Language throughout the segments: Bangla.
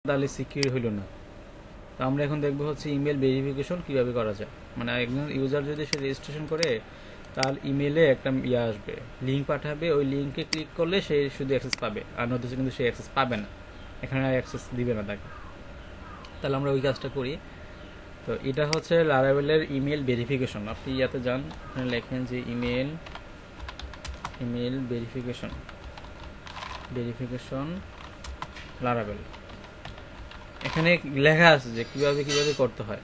তাহলে সিকিউর হইল না। তো আমরা এখন দেখবো হচ্ছে ইমেল ভেরিফিকেশন কিভাবে করা যায়। মানে একজন ইউজার যদি সে রেজিস্ট্রেশন করে তার ইমেলে একটা আসবে, লিঙ্ক পাঠাবে, ওই লিঙ্কে ক্লিক করলে সে শুধু অ্যাক্সেস পাবে, আর নতুন কিন্তু সে অ্যাক্সেস পাবে না, এখানে অ্যাক্সেস দিবে না তাকে। তাহলে আমরা ওই কাজটা করি। তো এটা হচ্ছে লারাভেলের ইমেল ভেরিফিকেশন। আপনি ইয়াতে যান, ওখানে লেখেন যে ইমেল ভেরিফিকেশন লারাভেল। এখানে লেখা আছে যে কিভাবে করতে হয়।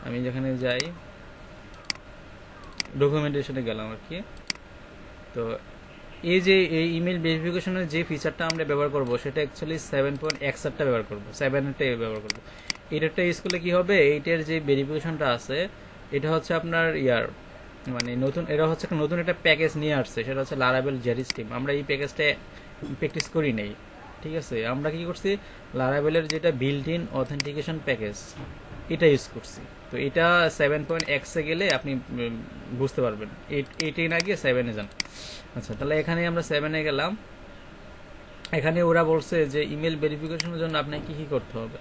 আমি যেখানে যাই, ডকুমেন্টেশনে গেলাম আর কি। তো এই যে এই ইমেল ভেরিফিকেশনের যে ফিচারটা আমরা ব্যবহার করব সেটা অ্যাকচুয়ালি 7.1টা ব্যবহার করব, 7টা ব্যবহার করব। এইটারটা ইউজ করলে কি হবে, এইটার যে ভেরিফিকেশনটা আছে এটা হচ্ছে আপনার মানে নতুন, এটা হচ্ছে নতুন একটা প্যাকেজ নিয়ে আসছে, সেটা হচ্ছে লারাভেল জেরি স্টিম। আমরা এই প্যাকেজটা প্র্যাকটিস করি নাই, ঠিক আছে। আমরা কি করছি, লারাভেলের যেটা বিল্ট ইন অথেন্টিকেশন প্যাকেজ এটা ইউজ করছি। তো এটা 7.x-এ গেলে আপনি বুঝতে পারবেন, 8-এ না গিয়ে 7-এ যান। আচ্ছা, তাহলে এখানে আমরা 7-এ গেলাম। এখানে ওরা বলছে যে ইমেল ভেরিফিকেশনের জন্য আপনাকে কি কি করতে হবে।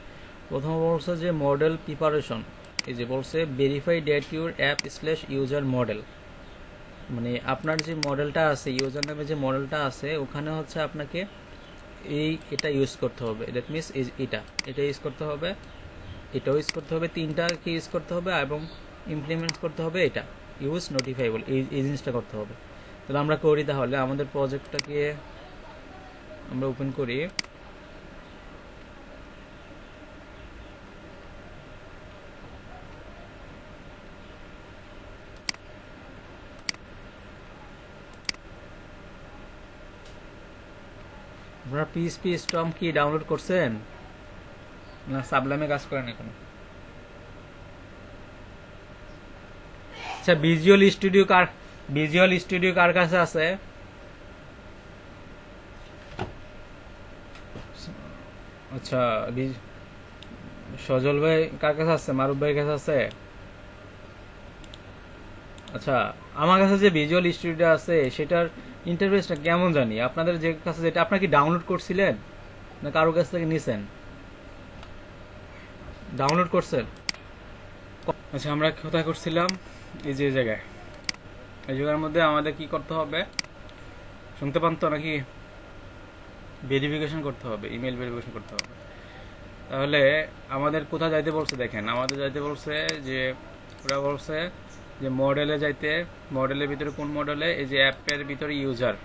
প্রথম বলছে যে মডেল প্রিপারেশন, এই যে বলছে verify that your app slash user model. মানে আপনার যে মডেলটা আছে, ইউজার নামে যে মডেলটা আছে, ওখানে হচ্ছে আপনাকে এটা ইউজ করতে হবে। দ্যাট মিনস এটা ইউজ করতে হবে, এটাও ইউজ করতে হবে, তিনটাকে ইউজ করতে হবে, এবং ইমপ্লিমেন্ট করতে হবে এটা ইউজ নোটিফাইবল, এই জিনিসটা করতে হবে। তাহলে আমরা করি, তাহলে আমাদের প্রজেক্টটাকে আমরা ওপেন করি। আপনারা পিএইচপি স্টর্ম কি ডাউনলোড করছেন না সাবলামে কাজ করেন এখন? আচ্ছা, ভিজুয়াল স্টুডিও কার কাছে আছে? আচ্ছা, সজল ভাই কার কাছে আছে? মারুফ ভাইয়ের কাছে আছে? আচ্ছা, আমার কাছে যে ভিজুয়াল স্টুডিও আছে সেটার ইন্টারফেসটা কেমন জানি। আপনাদের যে কাছে যেটা, আপনার কি ডাউনলোড করছিলেন না কারোর কাছ থেকে নিছেন? ডাউনলোড করছেন? আচ্ছা, আমরা কোথায় করছিলাম? এই যে জায়গায়, এই জায়গার মধ্যে আমাদের কি করতে হবে, শুনতে পান তো নাকি? ভেরিফিকেশন করতে হবে, ইমেল ভেরিফিকেশন করতে হবে। তাহলে আমাদের কোথায় যাইতে বলছে দেখেন, আমাদের যাইতে বলছে যে, ওরা বলছে যে মডেলে যাইতে। মডেলের ভিতরে কোন মডেলে? এই যে অ্যাপের ভিতরে ইউজার।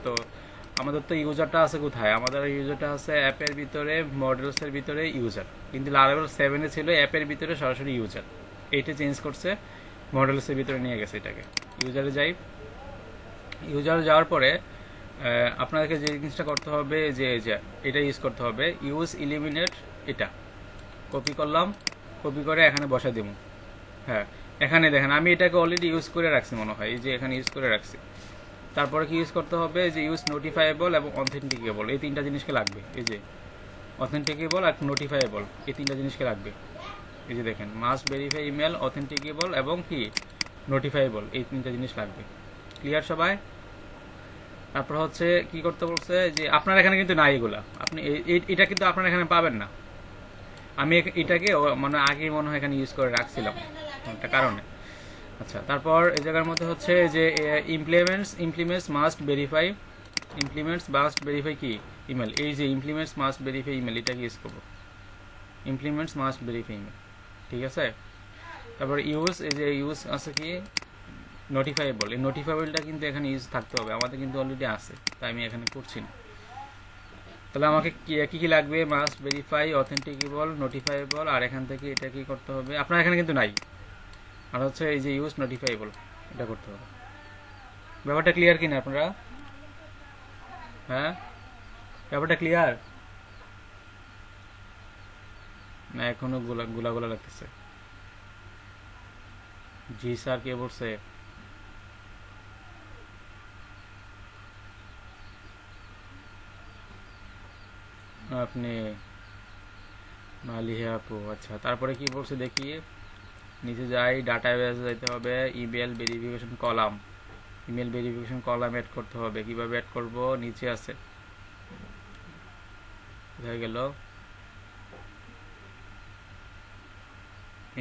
তো আমাদের তো ইউজারটা আছে কোথায়? আমাদের ইউজারটা আছে অ্যাপের ভিতরে, মডেলসের ভিতরে ইউজার। কিন্তু লারাভেল 7-এ ছিল অ্যাপের ভিতরে সরাসরি ইউজার, এইটা চেঞ্জ করছে, মডেলসের ভিতরে নিয়ে গেছে এটাকে। ইউজারে যাই, ইউজারে যাওয়ার পরে আপনাদেরকে যে জিনিসটা করতে হবে যে এটা ইউজ করতে হবে, ইউজ ইলিমিনেট। এটা কপি করলাম, কপি করে এখানে বসা দিব। হ্যাঁ, এখানে দেখেন আমি এটাকে অলরেডি ইউজ করে রাখছি মনে হয়, এই যে এখানে ইউজ করে রাখছি। তারপরে কি ইউজ করতে হবে, যে ইউজ নোটিফাইবল এবং অথেন্টিকেবল, এই তিনটা জিনিসকে লাগবে। এই যে অথেন্টিকেবল আর নোটিফাইবল, এই তিনটা জিনিসকে লাগবে। এই যে দেখেন, মাস্ট ভেরিফাই ইমেল, অথেন্টিকেবল এবং কি নোটিফাইবল, এই তিনটা জিনিস লাগবে। ক্লিয়ার সবাই? তারপর হচ্ছে কি করতে বলছে, যে আপনার এখানে কিন্তু নাই এগুলা, আপনি এটা কিন্তু আপনার এখানে পাবেন না। আমি এটাকে মানে আগে মনে হয় এখানে ইউজ করে রাখছিলাম একটা কারণে। আচ্ছা, তারপর এই জায়গার মধ্যে হচ্ছে যে ইমপ্লিমেন্টস মাস্ট ভেরিফাই কি ইমেল, এই যে ইমপ্লিমেন্টস মাস্ট ভেরিফাই ইমেল, এটাকে ইউজ করবো, ইমপ্লিমেন্টস মাস্ট ভেরিফাই ইমেল। ঠিক আছে। তারপর ইউজ, এই যে ইউজ আছে কি নোটিফাইবল, এই নোটিফাইবলটা কিন্তু এখানে ইউজ থাকতে হবে, আমাদের কিন্তু অলরেডি আছে, তাই আমি এখানে করছি না। তাহলে আমাকে কি কি লাগবে, মাস্ট ভেরিফাই, অথেন্টিকেবল, নোটিফাইবল, আর এখান থেকে এটা কি করতে হবে, আপনার এখানে কিন্তু নাই। আর হচ্ছে এই যে ইউজ নোটিফাইবল, এটা করতে হবে। ব্যাপারটা ক্লিয়ার কিনা আপনারা? হ্যাঁ, ব্যাপারটা ক্লিয়ার না এখনো গোলা লাগতেছে? জি স্যার, কে বলছে? আপনি মালিহা আপু। আচ্ছা, তারপরে কি বলছে দেখি, নিচে যাই, ডাটা বেসে যাইতে হবে, ইমেল ভেরিফিকেশন কলাম অ্যাড করতে হবে। কিভাবে অ্যাড করব, নিচে আছে কোথায় গেল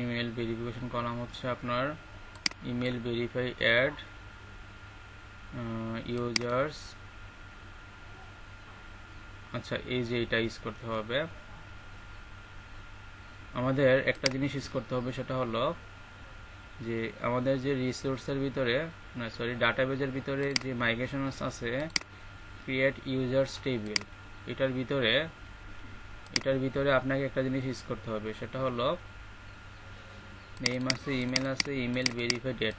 ইমেল ভেরিফিকেশন কলাম হচ্ছে আপনার ইমেল ভেরিফাই অ্যাড ইউজার্স। আচ্ছা, এই যে এটা ইউজ করতে হবে। আমাদের একটা জিনিস ইউজ করতে হবে, সেটা হলো যে আমাদের যে রিসোর্সের ভিতরে ডাটাবেজের ভিতরে যে মাইগ্রেশন আছে ক্রিয়েট ইউজার্স টেবিল, এটার ভিতরে আপনাকে একটা জিনিস ইউজ করতে হবে, সেটা হলো নেম আছে, ইমেল আছে, ইমেল ভেরিফাই ডেট।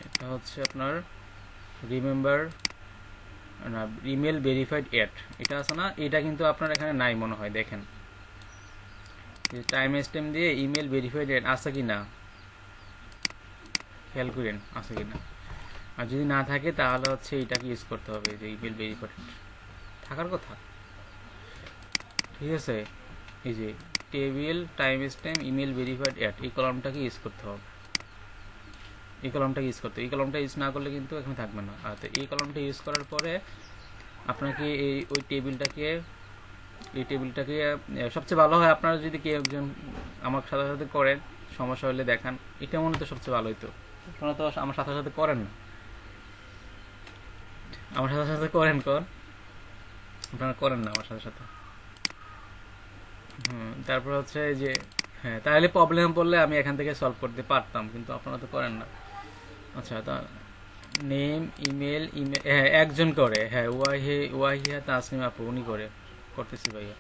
এটা হচ্ছে আপনার রিমেম্বার না, ইমেল ভেরিফাইড এট, এটা আছে না, এটা কিন্তু আপনার এখানে নাই মনে হয়। দেখেন টাইম স্ট্যাম্প দিয়ে ইমেল ভেরিফাইড এট আছে কি না, খেয়াল করেন আছে কি না। আর যদি না থাকে তাহলে হচ্ছে এটাকে ইউজ করতে হবে, যে ইমেল ভেরিফাইড থাকার কথা। ঠিক আছে, এই যে table time stamp email verified at, এই কলামটাকে ইউজ করতে হবে। এই কলামটা ইউজ না করলে কিন্তু এখানে থাকবে না। আর তো এই কলামটা ইউজ করার পরে আপনাকে ওই টেবিলটাকে সবচেয়ে ভালো হয় আপনারা যদি কেউ একজন আমার সাথে সাথে করেন, সমস্যা হলে দেখান, এটা মনে তো সবচেয়ে ভালো হইতো। আপনারা তো আমার সাথে সাথে করেন না, আমার সাথে সাথে করেন আপনারা করেন না আমার সাথে সাথে। তারপর হচ্ছে যে হ্যাঁ, তাহলে প্রবলেম পড়লে আমি এখান থেকে সলভ করতে পারতাম, কিন্তু আপনারা তো করেন না। আচ্ছা, তা নেম ইমেল একজন করে, হ্যাঁ ওয়াহিয়া তাসনিম আপু উনি করতেছি ভাইয়া।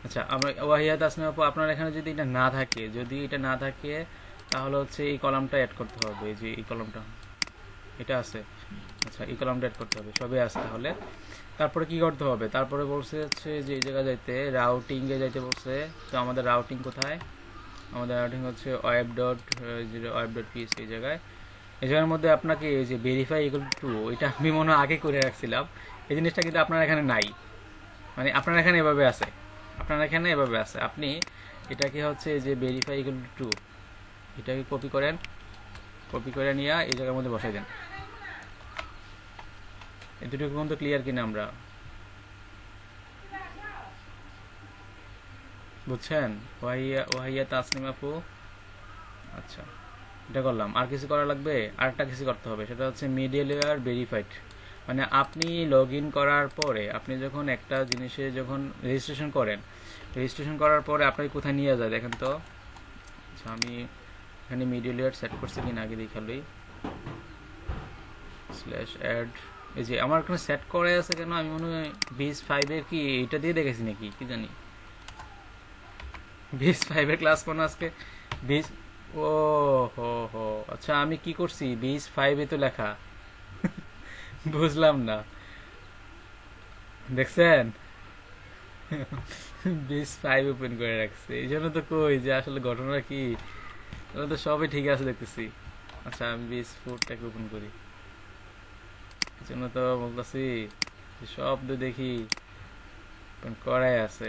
আচ্ছা, আমরা ওয়াহিয়া তাসনিম আপু আপনার এখানে যদি এটা না থাকে তাহলে হচ্ছে এই কলামটা অ্যাড করতে হবে, যে এই কলামটা এটা আছে। আচ্ছা, এই কলামটা অ্যাড করতে হবে, সবই আছে। তাহলে তারপরে কি করতে হবে, তারপরে বলছে হচ্ছে যে এই জায়গায় যাইতে রাউটিংয়ে যাইতে বলছে। তো আমাদের রাউটিং কোথায়, আমাদের রাউটিং হচ্ছে web.pc, এই জায়গার মধ্যে আপনাকে এই যে ভেরিফাই ইকুয়াল টু, এটা আমি মনে হয় আগে করে রাখছিলাম, এই জিনিসটা কিন্তু আপনার এখানে নাই, মানে আপনার এখানে এভাবে আছে, আপনি এটাকে হচ্ছে যে ভেরিফাই ইকুয়াল টু, এটাকে কপি করে নিয়ে এই জায়গার মধ্যে বসাই দেন। এতটুকু কিন্তু ক্লিয়ার কিনা আমরা, বুঝছেন? ওয়াহিয়া তাসনিম আপু। আচ্ছা, এটা করলাম। আর কিছু করা লাগবে, আরেকটা কিছু করতে হবে, সেটা হচ্ছে মিডলওয়্যার ভেরিফাইড। মানে আপনি লগ ইন করার পরে, আপনি যখন একটা জিনিসে যখন রেজিস্ট্রেশন করার পরে আপনাকে কোথায় নিয়ে যায় দেখেন তো। আচ্ছা, আমি এখানে মিডলওয়্যার সেট করছি কিনা আগে দেখালই, /add, এই যে আমার এখানে সেট করা আছে কেন, আমি মনে হয় BIS5 এর কি এটা দিয়ে দেখেছি নাকি কি জানি, BIS5 এর ক্লাস কোন আজকে বিস, ও হো, আচ্ছা আমি কি করছি, BIS5 এ তো লেখা বুঝলাম না, দেখছেন BIS5 ওপেন করে রাখছে, এই জন্য তো কই যে আসলে ঘটনা কি, তাহলে তো সবই ঠিক আছে দেখতেছি। আচ্ছা, আমি BIS4টাকে ওপেন করি, এই জন্য তো বলতেছি সব তো দেখি ওপেন করাই আছে।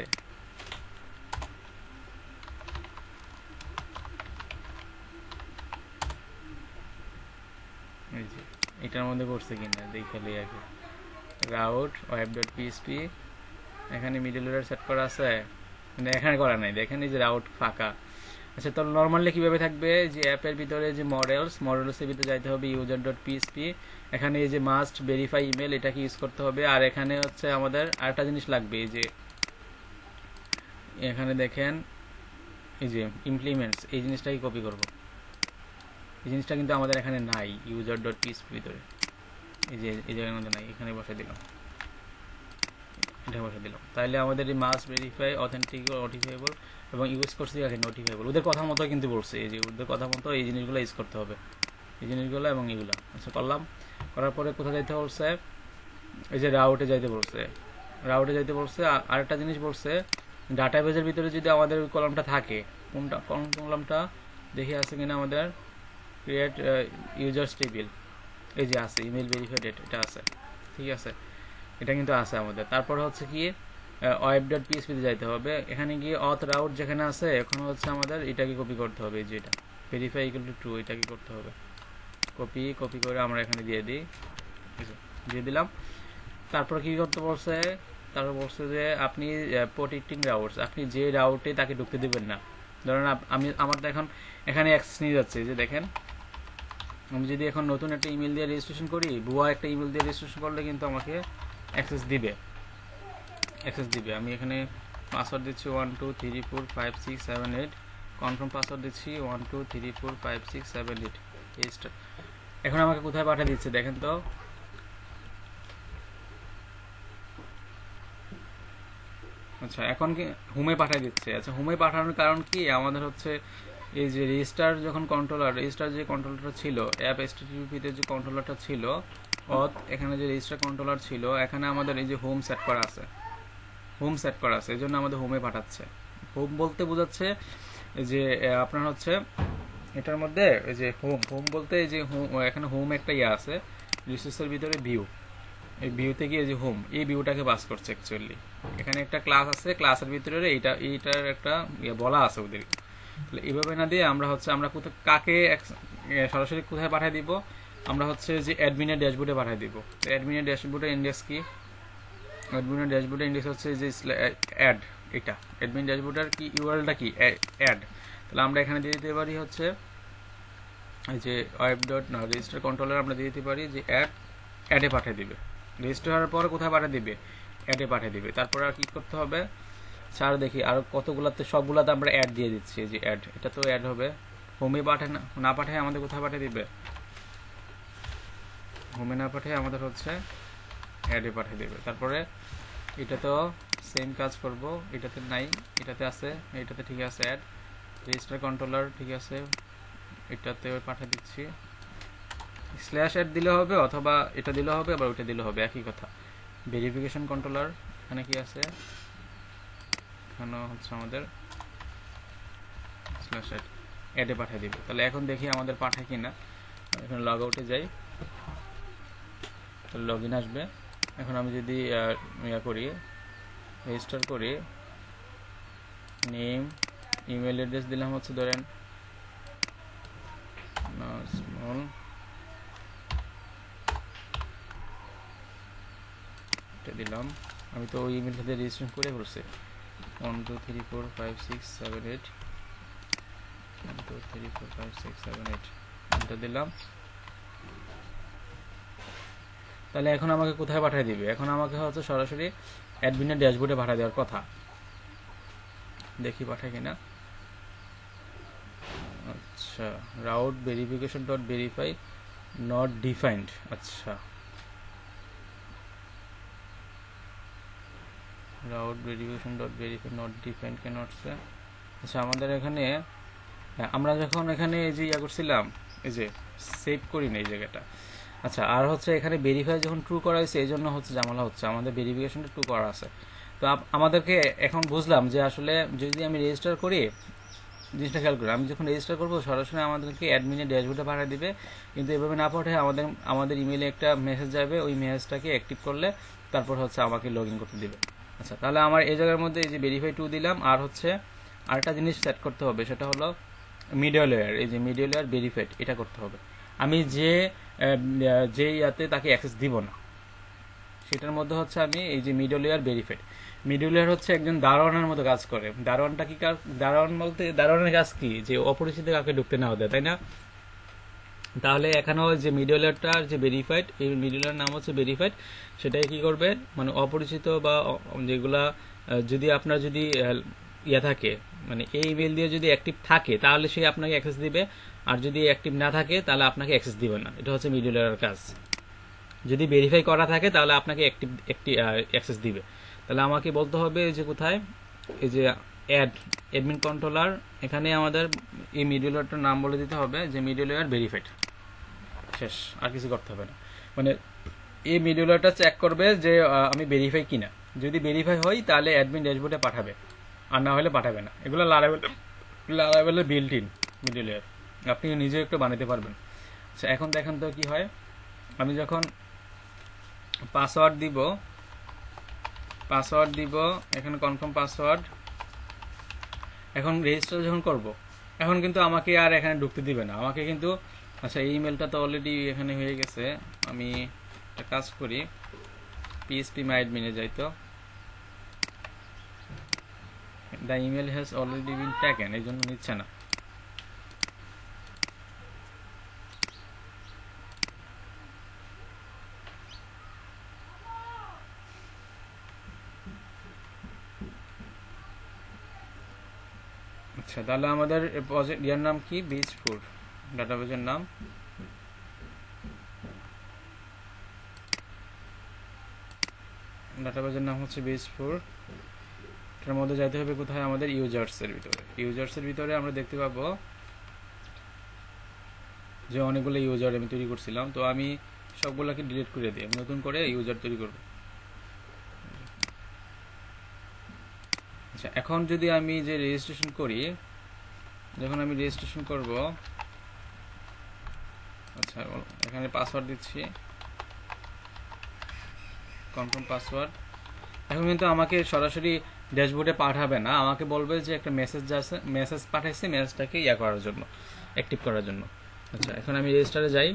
এই যে এটার মধ্যে করছে কিনা দেখালি আগে, রাউট web.php, এখানে মিডলওয়্যার সেট করা আছে, মানে এখানে করা নাই, দেখেন এই যে রাউট ফাঁকা। আচ্ছা, তাহলে নর্মালি কিভাবে থাকবে, যে অ্যাপের ভিতরে যে মডেলসের ভিতরে যাইতে হবে user.php, এখানে এই যে মাস্ট ভেরিফাই ইমেল, এটাকে ইউজ করতে হবে। আর এখানে হচ্ছে আমাদের আরেকটা জিনিস লাগবে, এই যে এখানে দেখেন এই যে ইমপ্লিমেন্টস, এই জিনিসটাকে কপি করব, এই জিনিসটা কিন্তু আমাদের এখানে নাই user.php ভিতরে, এই যে এই জায়গার মধ্যে নাই, এখানে বসে দিলাম, এটা বসে দিলাম। তাহলে আমাদের এই মাস্ট ভেরিফাই অথেন্টিক নোটিফাইবল এবং ইউজ করছি আগে নোটিফাইবল, ওদের কথা মতো কিন্তু বলছে, এই যে ওদের কথা মতো এই জিনিসগুলো ইউজ করতে হবে, এই জিনিসগুলো এবং এগুলো। আচ্ছা, করার পরে কোথায় যাইতে বলছে, এই যে রাউটে যাইতে বলছে। আরেকটা জিনিস বলছে, ডাটাবেজের ভিতরে যদি আমাদের ওই কলামটা থাকে, কোন কলামটা দেখে আছে কিনা, আমাদের ক্রিয়েট ইউজার্স টেবিল, এই যে আছে ইমেল ভেরিফাইড, এটা আছে, ঠিক আছে, এটা কিন্তু আছে আমাদের। তারপর হচ্ছে কি web.php তে যাইতে হবে, এখানে গিয়ে অথ রাউট যেখানে আছে, এখন হচ্ছে আমাদের এটাকে কপি করতে হবে, এই যে এটা ভেরিফাই ইকুয়াল টু ট্রু, এটাকে করতে হবে কপি করে আমরা এখানে দিয়ে দিলাম। তারপর কি করতে বলছে, তারপর বলছে যে আপনি প্রোটেক্টিং রাউটস, আপনি যে রাউটে তাকে ঢুকতে দিবেন না। ধরেন আমার তো এখন এখানে অ্যাক্সেস নিয়ে যাচ্ছে, যে দেখেন আমি যদি এখন নতুন একটা ইমেল দিয়ে রেজিস্ট্রেশন করি, ভুয়া একটা ইমেল দিয়ে রেজিস্ট্রেশন করলে কিন্তু আমাকে অ্যাক্সেস দিবে। আমি এখানে পাসওয়ার্ড দিচ্ছি 12345678, কনফার্ম পাসওয়ার্ড দিচ্ছি 12345678 রেজিস্টার। এখন আমাকে কোথায় পাঠিয়ে দিচ্ছে দেখেন তো, আচ্ছা এখন কি হোমে পাঠিয়ে দিচ্ছে। আচ্ছা হোমে পাঠানোর কারণ কি, আমাদের হচ্ছে এই যে রেজিস্টার যখন রেজিস্টার যে কন্ট্রোলারটা ছিল, অ্যাপ HTTP-তে যে কন্ট্রোলারটা ছিল, এখানে যে রেজিস্টার কন্ট্রোলার ছিল, এখানে আমাদের এই যে হোম সেট করা আছে, এই জন্য আমাদের হোমে পাঠাচ্ছে। হোম বলতে বোঝাচ্ছে যে আপনার হচ্ছে এটার মধ্যে এই যে হোম বলতে এই যে এখানে হোম একটা আছে রিসোর্সের ভিতরে ভিউ, এই ভিউতে গিয়ে যে হোম, এই ভিউটাকে পাস করছে অ্যাকচুয়ালি। এখানে একটা ক্লাস আছে, ক্লাসের ভিতরে এইটার একটা বলা আছে ওদের। তাহলে এইভাবে না দিয়ে আমরা কোথায় কাকে সরাসরি কোথায় পাঠিয়ে দিব, আমরা হচ্ছে যে অ্যাডমিনের ড্যাশবোর্ডে পাঠিয়ে দিব। অ্যাডমিনের ড্যাশবোর্ডের ইন্ডেক্স কি, অ্যাডমিনের ড্যাশবোর্ডের ইন্ডেক্স হচ্ছে যে অ্যাড, এটা অ্যাডমিন ড্যাশবোর্ডের কি ইউআরএলটা কি অ্যাড। তাহলে আমরা এখানে দিয়ে দিতে পারি হচ্ছে এই যে রেজিস্টার কন্ট্রোলার আমরা দিয়ে দিতে পারি যে অ্যাডে পাঠিয়ে দিবে। রেজিস্টার হওয়ার পর কোথায় পাঠিয়ে দিবে, অ্যাডে পাঠিয়ে দিবে। তারপর আর কি করতে হবে, স্যার দেখি আর কতগুলাতে, সবগুলাতে আমরা অ্যাড দিয়ে দিচ্ছি, যে অ্যাড, এটা তো অ্যাড হবে। হোমে না পাঠায় আমাদের কোথায় পাঠিয়ে দিবে, হোমে না পাঠিয়ে আমাদের হচ্ছে অ্যাডে পাঠিয়ে দিবে। তারপরে এটা তো সেম কাজ করব, এটাতে নাই, এটাতে আছে, এটাতে ঠিক আছে অ্যাড, রেজিস্টার কন্ট্রোলার ঠিক আছে, এটাতে পাঠিয়ে দিচ্ছি। /অ্যাড দিলে হবে, অথবা এটা দিলে হবে, আবার ওইটা দিলে হবে, একই কথা। ভেরিফিকেশন কন্ট্রোলার এখানে কি আছে, এখানে হচ্ছে আমাদের /অ্যাড, অ্যাডে পাঠিয়ে দিবে। তাহলে এখন দেখি আমাদের পাঠায় কিনা। এখন লগ আউটে যাই, তাহলে লগ ইন আসবে। এখন আমি যদি করি, রেজিস্টার করি, নেম, ইমেল অ্যাড্রেস দিলাম হচ্ছে ধরেন স্মল, দিলাম। আমি তো ওই ইমেলটাতে রেজিস্ট্রেশন করে বলছি 12345678, 12345678 এটা দিলাম। তাহলে এখন আমাকে কোথায় পাঠিয়ে দিবে, এখন আমাকে হচ্ছে সরাসরি অ্যাডমিনের ড্যাশবোর্ডে পাঠিয়ে দেওয়ার কথা। দেখি পাঠায় কিনা। আচ্ছা, route verification dot verify not defined. আচ্ছা, route verification dot verify not defined কেন হচ্ছে। আচ্ছা, আমাদের এখানে আমরা যখন এখানে এই যে করছিলাম, এই যে সেভ করি না এই জায়গাটা। আচ্ছা, আর হচ্ছে এখানে ভেরিফাই যখন ট্রু করা হয়েছে, এই জন্য হচ্ছে ঝামেলা হচ্ছে, আমাদের ভেরিফিকেশনটা ট্রু করা আছে। তো আমাদেরকে এখন বুঝলাম যে আসলে যদি আমি রেজিস্টার করি, জিনিসটা খেয়াল করি, আমি যখন রেজিস্টার করবো সরাসরি আমাদেরকে অ্যাডমিনের ড্যাশবোর্ডে পাঠিয়ে দিবে, কিন্তু এভাবে না পাঠিয়ে আমাদের ইমেইলে একটা মেসেজ যাবে, ওই মেসেজটাকে অ্যাক্টিভ করলে তারপর হচ্ছে আমাকে লগ ইন করতে দিবে। আচ্ছা, তাহলে আমার এই জায়গার মধ্যে এই যে ভেরিফাই টু দিলাম, আর হচ্ছে আরেকটা জিনিস সেট করতে হবে, সেটা হলো মিডল লেয়ার, এই যে মিডল লেয়ার ভেরিফাইড, এটা করতে হবে। আমি যে ইয়াতে তাকে অ্যাক্সেস দিব না, সেটার মধ্যে হচ্ছে আমি এই যে middle layer verified, middle layer হচ্ছে একজন দারোয়ানের মতো কাজ করে। দারোয়ানটা কি কাজ, দারোয়ানের কাজ কি, যে অপরিচিত কাকে ঢুকতে না দেয়, তাই না? তাহলে এখানেও যে মিডল লেয়ারটার যে ভেরিফাইড, এই মিডল লেয়ার নাম হচ্ছে ভেরিফাইড, সেটাই কি করবে, মানে অপরিচিত বা যেগুলা যদি আপনার যদি থাকে, মানে এই ইমেল দিয়ে যদি অ্যাক্টিভ থাকে তাহলে সে আপনাকে অ্যাক্সেস দিবে, আর যদি অ্যাক্টিভ না থাকে তাহলে আপনাকে অ্যাক্সেস দিবে না। এটা হচ্ছে মিডল লেয়ারের কাজ। যদি ভেরিফাই করা থাকে তাহলে আপনাকে অ্যাক্সেস দিবে। তাহলে আমাকে বলতে হবে যে কোথায়, এই যে অ্যাডমিন কন্ট্রোলার, এখানে আমাদের এই মিডল লেয়ারটার নাম বলে দিতে হবে যে মিডল লেয়ার ভেরিফাইড, শেষ, আর কিছু করতে হবে না। মানে এই মিডল লেয়ারটা চেক করবে যে আমি ভেরিফাই কিনা, যদি ভেরিফাই হই তাহলে অ্যাডমিন ড্যাশবোর্ডে পাঠাবে, আর না হলে পাঠাবে না। এগুলো লারাভেলের বিল্ট ইন মিডল লেয়ার, আপনি নিজে একটু বানাতে পারবেন। আচ্ছা, এখন দেখেন তো কি হয়। আমি যখন পাসওয়ার্ড দিব, এখানে কনফার্ম পাসওয়ার্ড, এখন রেজিস্টার যখন করব, এখন কিন্তু আমাকে আর এখানে ঢুকতে দিবে না, আমাকে কিন্তু। আচ্ছা, এই ইমেলটা তো অলরেডি এখানে হয়ে গেছে, আমি একটা কাজ করি, PHP মাই অ্যাডমিনে যাই, তো the email has already been taken, এই জন্য নিচ্ছে না। আচ্ছা, তাহলে আমাদের ইয়ার নাম কি? বেজপুর, ডাটাবেজের নাম। ডাটাবেজের নাম হচ্ছে বেজপুর। এটার মধ্যে যাইতে হবে কোথায়? আমাদের ইউজার্সের ভিতরে। ইউজার্সের ভিতরে আমরা দেখতে পাবো যে অনেকগুলো ইউজার আমি তৈরি করছিলাম, তো আমি সবগুলোকে ডিলিট করে দিই, নতুন করে ইউজার তৈরি করব। আচ্ছা, এখন যদি আমি যে রেজিস্ট্রেশন করি, যখন আমি রেজিস্ট্রেশন করব, আচ্ছা এখানে পাসওয়ার্ড দিচ্ছি, কনফার্ম পাসওয়ার্ড। এখন কিন্তু আমাকে সরাসরি ড্যাশবোর্ডে পাঠাবে না, আমাকে বলবে যে একটা মেসেজ পাঠাইছে, মেসেজটাকে করার জন্য, অ্যাক্টিভ করার জন্য। আচ্ছা, এখন আমি রেজিস্টারে যাই,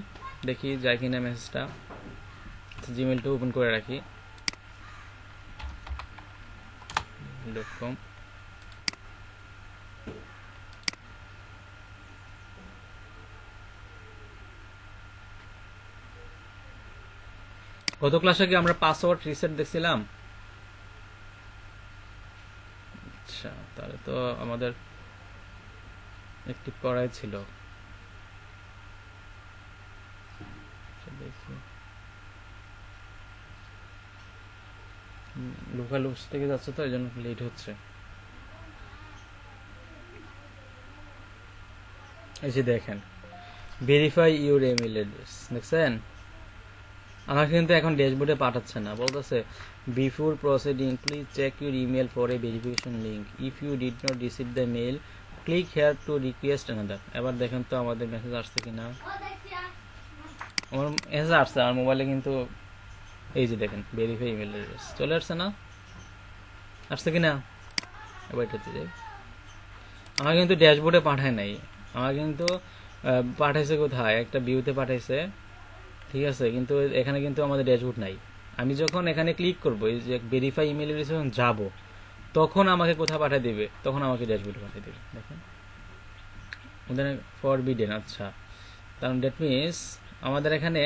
দেখি যায় কিনা মেসেজটা। জিমেলটা ওপেন করে রাখি, .com। গত ক্লাসে কি আমরা পাসওয়ার্ড রিসেট দেখছিলাম? আচ্ছা, তাহলে তো আমাদের অ্যাক্টিভ করাই ছিল। দেখি লোকাল ওয়েবস থেকে যাচ্ছে, তো এই জন্য লেট হচ্ছে। এই যে দেখেন, ভেরিফাই ইউর ইমেল অ্যাড্রেস, দেখছেন? আমাকে কিন্তু এখন ড্যাশবোর্ডে পাঠাচ্ছে না, বলতেছে before proceeding please check your email for a verification link, if you did not receive the mail click here to request another. এবার দেখেন তো আমাদের মেসেজ আসছে কিনা। আমার মেসেজ আসছে আমার মোবাইলে, কিন্তু এই যে দেখেন ভেরিফাই ইমেল অ্যাড্রেস চলে আসছে না, আসছে কিনা? এবার এটাতে যাই, আমার কিন্তু ড্যাশবোর্ডে পাঠায় নাই, আমার কিন্তু পাঠাইছে কোথায়? একটা ভিউতে পাঠাইছে, ঠিক আছে, কিন্তু এখানে কিন্তু আমাদের ড্যাশবোর্ড নাই। আমি যখন এখানে ক্লিক করবো, এই যে ভেরিফাই ইমেল অ্যাড্রেস যখন যাবো, তখন আমাকে কোথায় পাঠিয়ে দিবে? তখন আমাকে ড্যাশবোর্ডে পাঠিয়ে দিবে। দেখেন ওদের ফরবিডেন। আচ্ছা, কারণ দ্যাট মিনস আমাদের এখানে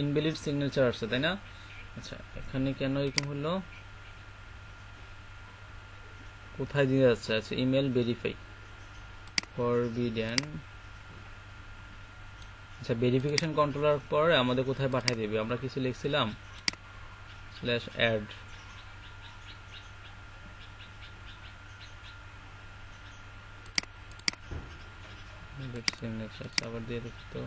ইনভ্যালিড সিগনেচার আসছে, তাই না? আচ্ছা, এখানে কেন এরকম হলো? কোথায় দিয়ে যাচ্ছে? আচ্ছা, ইমেল ভেরিফাই ফরবিডেন। আচ্ছা, ভেরিফিকেশন কন্ট্রোলার পর আমাদের কোথায় পাঠিয়ে দেবে? আমরা কিছু লিখছিলাম /add, আবার দিয়ে দেখি তো,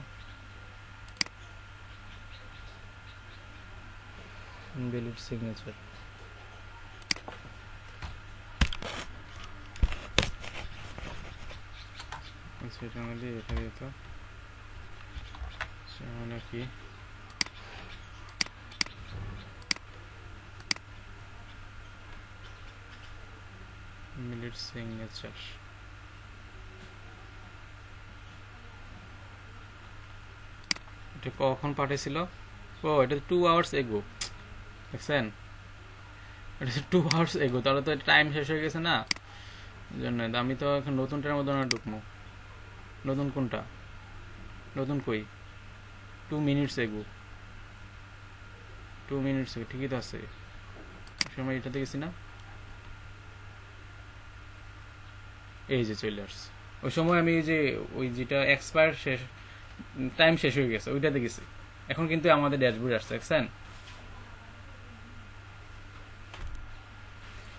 ইনভ্যালিড সিগনেচার। সেটা আমাদের এটা দিত নাকি? ইনভ্যালিড সিগনেচার, এটা কখন পাঠিয়েছিল? ও, এটা 2 আওয়ার্স এগো, দেখছেন? এটা 2 আওয়ার্স এগো, তাহলে তো টাইম শেষ হয়ে গেছে না, জন্য আমি তো এখন নতুনটার মধ্যে না ঢুকবো। নতুন কোনটা? নতুন কই? 2 মিনিটস এগো, 2 মিনিটস এগো, ঠিকই তো আছে। সময় এটাতে গেছি না, এই যে চলে আসছে। ওই সময় আমি এই যে ওই যেটা এক্সপায়ার শেষ, টাইম শেষ হয়ে গেছে, ওইটাতে গেছি। এখন কিন্তু আমাদের ড্যাশবোর্ড আসছে, দেখছেন?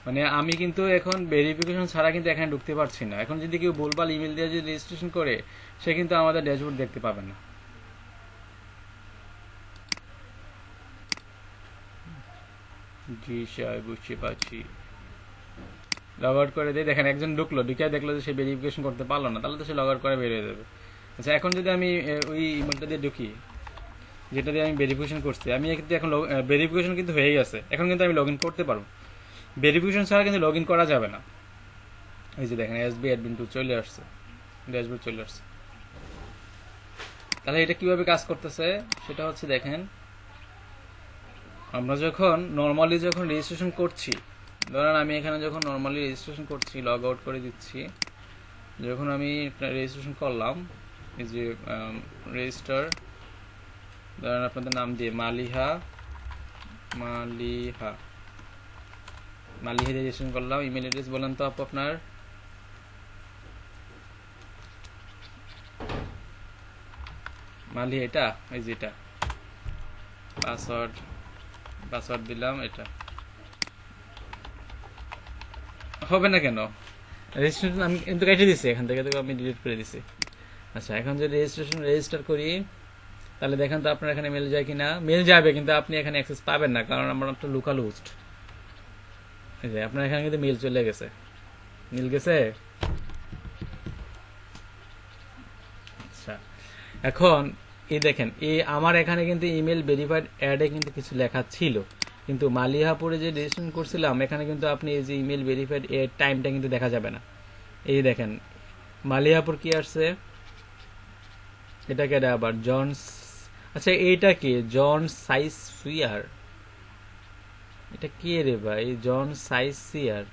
মানে আমি কিন্তু এখন ভেরিফিকেশন ছাড়া কিন্তু এখানে ঢুকতে পারছি না। এখন যদি কেউ ভুলভাল ইমেল দিয়ে যদি রেজিস্ট্রেশন করে, সে কিন্তু আমাদের ড্যাশবোর্ড দেখতে পাবে না। জি স্যার, বুঝতে পারছি। লগ আউট করে দিয়ে দেখেন একজন ঢুকলো, ঢুকে দেখলো যে সে ভেরিফিকেশন করতে পারলো না, তাহলে তো সে লগ আউট করে বেরিয়ে যাবে। আচ্ছা, এখন যদি আমি ওই ইমেলটা দিয়ে ঢুকি যেটা দিয়ে আমি ভেরিফিকেশন করছি, আমি কিন্তু এখন ভেরিফিকেশন কিন্তু হয়ে গেছে, এখন কিন্তু আমি লগ ইন করতে পারবো। ভেরিফিকেশন ছাড়া কিন্তু লগ ইন করা যাবে না। এই যে দেখেন এসবি অ্যাডমিন টু চলে আসছে, ড্যাশবোর্ড চলে আসছে। তাহলে এটা কিভাবে কাজ করতেছে সেটা হচ্ছে, দেখেন আমরা যখন নর্মালি যখন রেজিস্ট্রেশন করছি, ধরেন আমি এখানে যখন নর্মালি রেজিস্ট্রেশন করছি, লগ আউট করে দিচ্ছি, যখন আমি রেজিস্ট্রেশন করলাম, এই যে রেজিস্টার, ধরেন আপনাদের নাম দিয়ে মালিহা মালিহা মালিহা রেজিস্ট্রেশন করলাম। ইমেল অ্যাড্রেস বলেন তো আপু আপনার, মালিহা এটা, এই যে এটা পাসওয়ার্ড দিলাম। এটা হবে না কেন? রেজিস্ট্রেশন আমি কিন্তু কেটে দিচ্ছি এখান থেকে, তো আমি ডিলিট করে দিচ্ছি। আচ্ছা, এখন যদি রেজিস্টার করি, তাহলে দেখেন তো আপনার এখানে মেল যায় কিনা। মেল যাবে, কিন্তু আপনি এখানে অ্যাক্সেস পাবেন না, কারণ আমার একটা লোকাল হোস্ট। এই যে আপনার এখানে কিন্তু মেল চলে গেছে, মিল গেছে। আচ্ছা, এখন এই দেখেন, এই আমার এখানে কিন্তু ইমেল ভেরিফাইড অ্যাডে কিন্তু কিছু লেখা ছিল, কিন্তু মালিহাপুরে যে রেজিস্ট্রেশন করছিলাম এখানে কিন্তু আপনি এই যে ইমেল ভেরিফাইড এর টাইমটা কিন্তু দেখা যাবে না। এই দেখেন মালিহাপুর কি আসছে, এটাকে আবার জনস, আচ্ছা এইটা কি জন সাইজ সুইয়ার, এটা কে রে ভাই? জন সাইজ সিয়ার,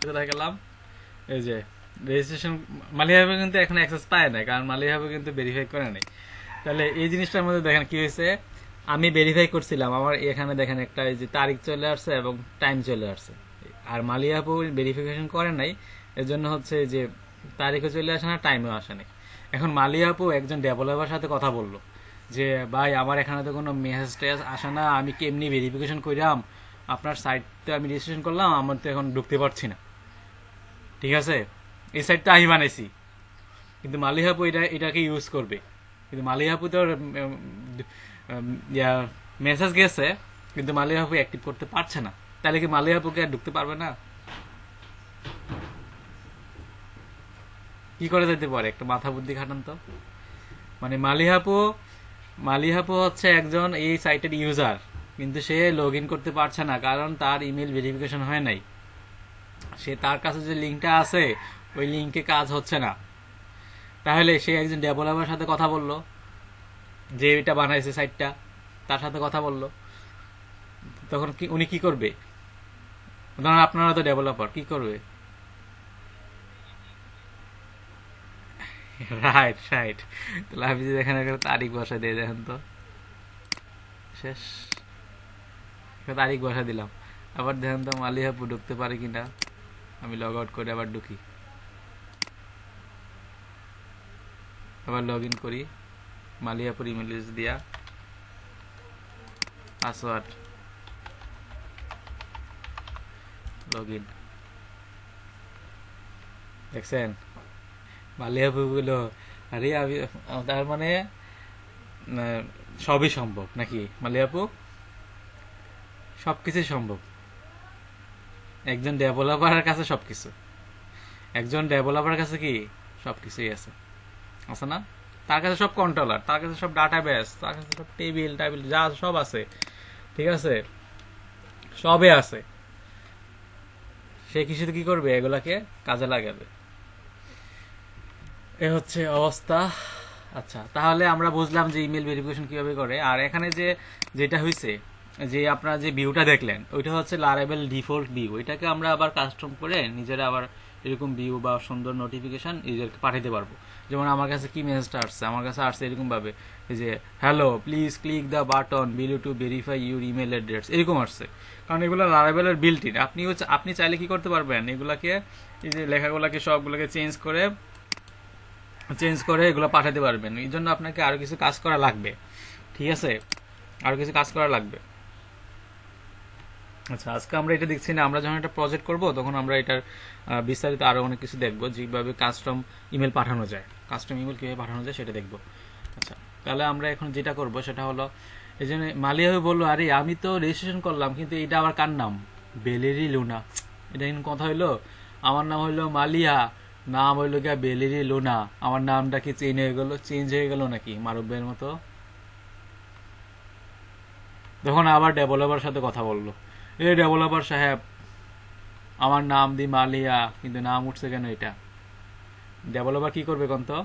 কোথায় গেলাম? এই যে রেজিস্ট্রেশন, মালিহাবে কিন্তু এখন অ্যাক্সেস পায় না, কারণ মালিহাবে কিন্তু ভেরিফাই করে নাই। তাহলে এই জিনিসটার মধ্যে দেখেন কি হয়েছে, আমি ভেরিফাই করছিলাম, আমার এখানে দেখেন একটা এই যে তারিখ চলে আসছে এবং টাইম চলে আসছে, আর মালিহাবু ভেরিফিকেশন করে নাই, এর জন্য হচ্ছে যে তারিখও চলে আসে না, টাইমও আসে নাই। এখন মালিহাবু একজন ডেভেলপার সাথে কথা বললো যে ভাই আমার এখানে তো কোনো মেসেজ টেস আসে না, আমি কেমনি ভেরিফিকেশন করলাম, আপনার সাইটে আমি রেজিস্ট্রেশন করলাম, আমার তো এখন ঢুকতে পারছি না। ঠিক আছে, এই সাইটটা আমি বানাইছি, কিন্তু মালিহাপু এটাকে ইউজ করবে, কিন্তু মালিহাপু তো মেসেজ গেছে, কিন্তু মালিহাপু অ্যাক্টিভ করতে পারছে না। তাহলে কি মালিহাপুকে আর ঢুকতে পারবে না? কি করে যেতে পারে? একটা মাথা বুদ্ধি খাটান তো। মানে মালিহাপু হচ্ছে একজন এই সাইটের ইউজার, কিন্তু সে লগ ইন করতে পারছে না, কারণ তার ইমেল ভেরিফিকেশন হয় নাই। সে তার কাছে যে লিঙ্কটা আছে ওই লিঙ্কে কাজ হচ্ছে না। তাহলে সে একজন ডেভেলপারের সাথে কথা বললো, যে এটা বানাইছে সাইটটা, তার সাথে কথা বললো, তখন কি উনি কি করবে? ধরুন আপনারা তো ডেভেলপার, কি করবে? Right right. তাহলে আমি যদি এখানে একটা তারিখ বসা দিয়ে দেখেন তো, শেষ, একটা তারিখ বসা দিলাম। আবার দেখেন তো মালিহাপু ঢুকতে পারে কিনা। আমি লগ আউট করে আবার ঢুকি, আবার লগ ইন করি, মালিহাপুর ইমেল দিয়া পাসওয়ার্ড, লগ ইন। দেখছেন মালিহাপু গুলো? আরে আমি, তার মানে সবই সম্ভব নাকি মালিহাপু? সবকিছু সম্ভব, একজন ডেভেলপারের কাছে সবকিছু, একজন ডেভেলপারের কাছে কি সবকিছুই আছে, আছে না? তার কাছে সব কন্ট্রোলার, তার কাছে সব ডাটাবেস, তার কাছে সব টেবিল যা সব আছে, ঠিক আছে, সবে আছে। সে কিছু কি করবে? এগুলাকে কাজে লাগাবে। এ হচ্ছে অবস্থা। আচ্ছা, তাহলে আমরা বুঝলাম যে ইমেল ভেরিফিকেশন কিভাবে করে। আর এখানে যেটা হয়েছে, যে আপনারা যে ভিউটা দেখলেন, ওইটা হচ্ছে লারেবেল ডিফল্ট ভিউ। এটাকে আমরা আবার কাস্টম করে নিজেরা আবার এরকম ভিউ বা সুন্দর নোটিফিকেশন নিজেদেরকে পাঠাতে পারবো। যেমন আমার কাছে কি মেসেজটা আসছে, আমার কাছে আসছে এরকম ভাবে যে hello please click the button below to verify your email address, এরকম আসছে। কারণ এগুলো লারেবেলের বিল্ট ইন। আপনি চাইলে কি করতে পারবেন, এগুলাকে এই যে লেখাগুলাকে সবগুলোকে চেঞ্জ করে এগুলো পাঠাতে পারবেন। এই জন্য আপনাকে আরো কিছু কাজ করা লাগবে, ঠিক আছে, আরো কিছু কাজ করা লাগবে। আচ্ছা, আজকে আমরা এটা দেখছি না, আমরা যখন একটা প্রজেক্ট করব তখন আমরা এটার বিস্তারিত আরো অনেক কিছু দেখবো, যেভাবে কাস্টম ইমেল পাঠানো যায়, কাস্টম ইমেল কিভাবে পাঠানো যায় সেটা দেখবো। আচ্ছা, তাহলে আমরা এখন যেটা করব সেটা হলো, এই জন্য মালিয়া বললো আরে আমি তো রেজিস্ট্রেশন করলাম, কিন্তু এটা আবার কার নাম? বেলেরি লুনা। এটা কিন্তু কথা হইলো, আমার নাম হইলো মালিয়া, নাম হইলো গিয়া বেলেরি লুনা, আমার নামটা কি চেঞ্জ হয়ে গেল নাকি মারুবের মতো? তখন আবার ডেভেলপার সাথে কথা বললো, এই ডেভেলপার সাহেব আমার নাম দি মালিয়া, কিন্তু নাম উঠছে কেন এটা? ডেভেলপার কি করবে কোন তো?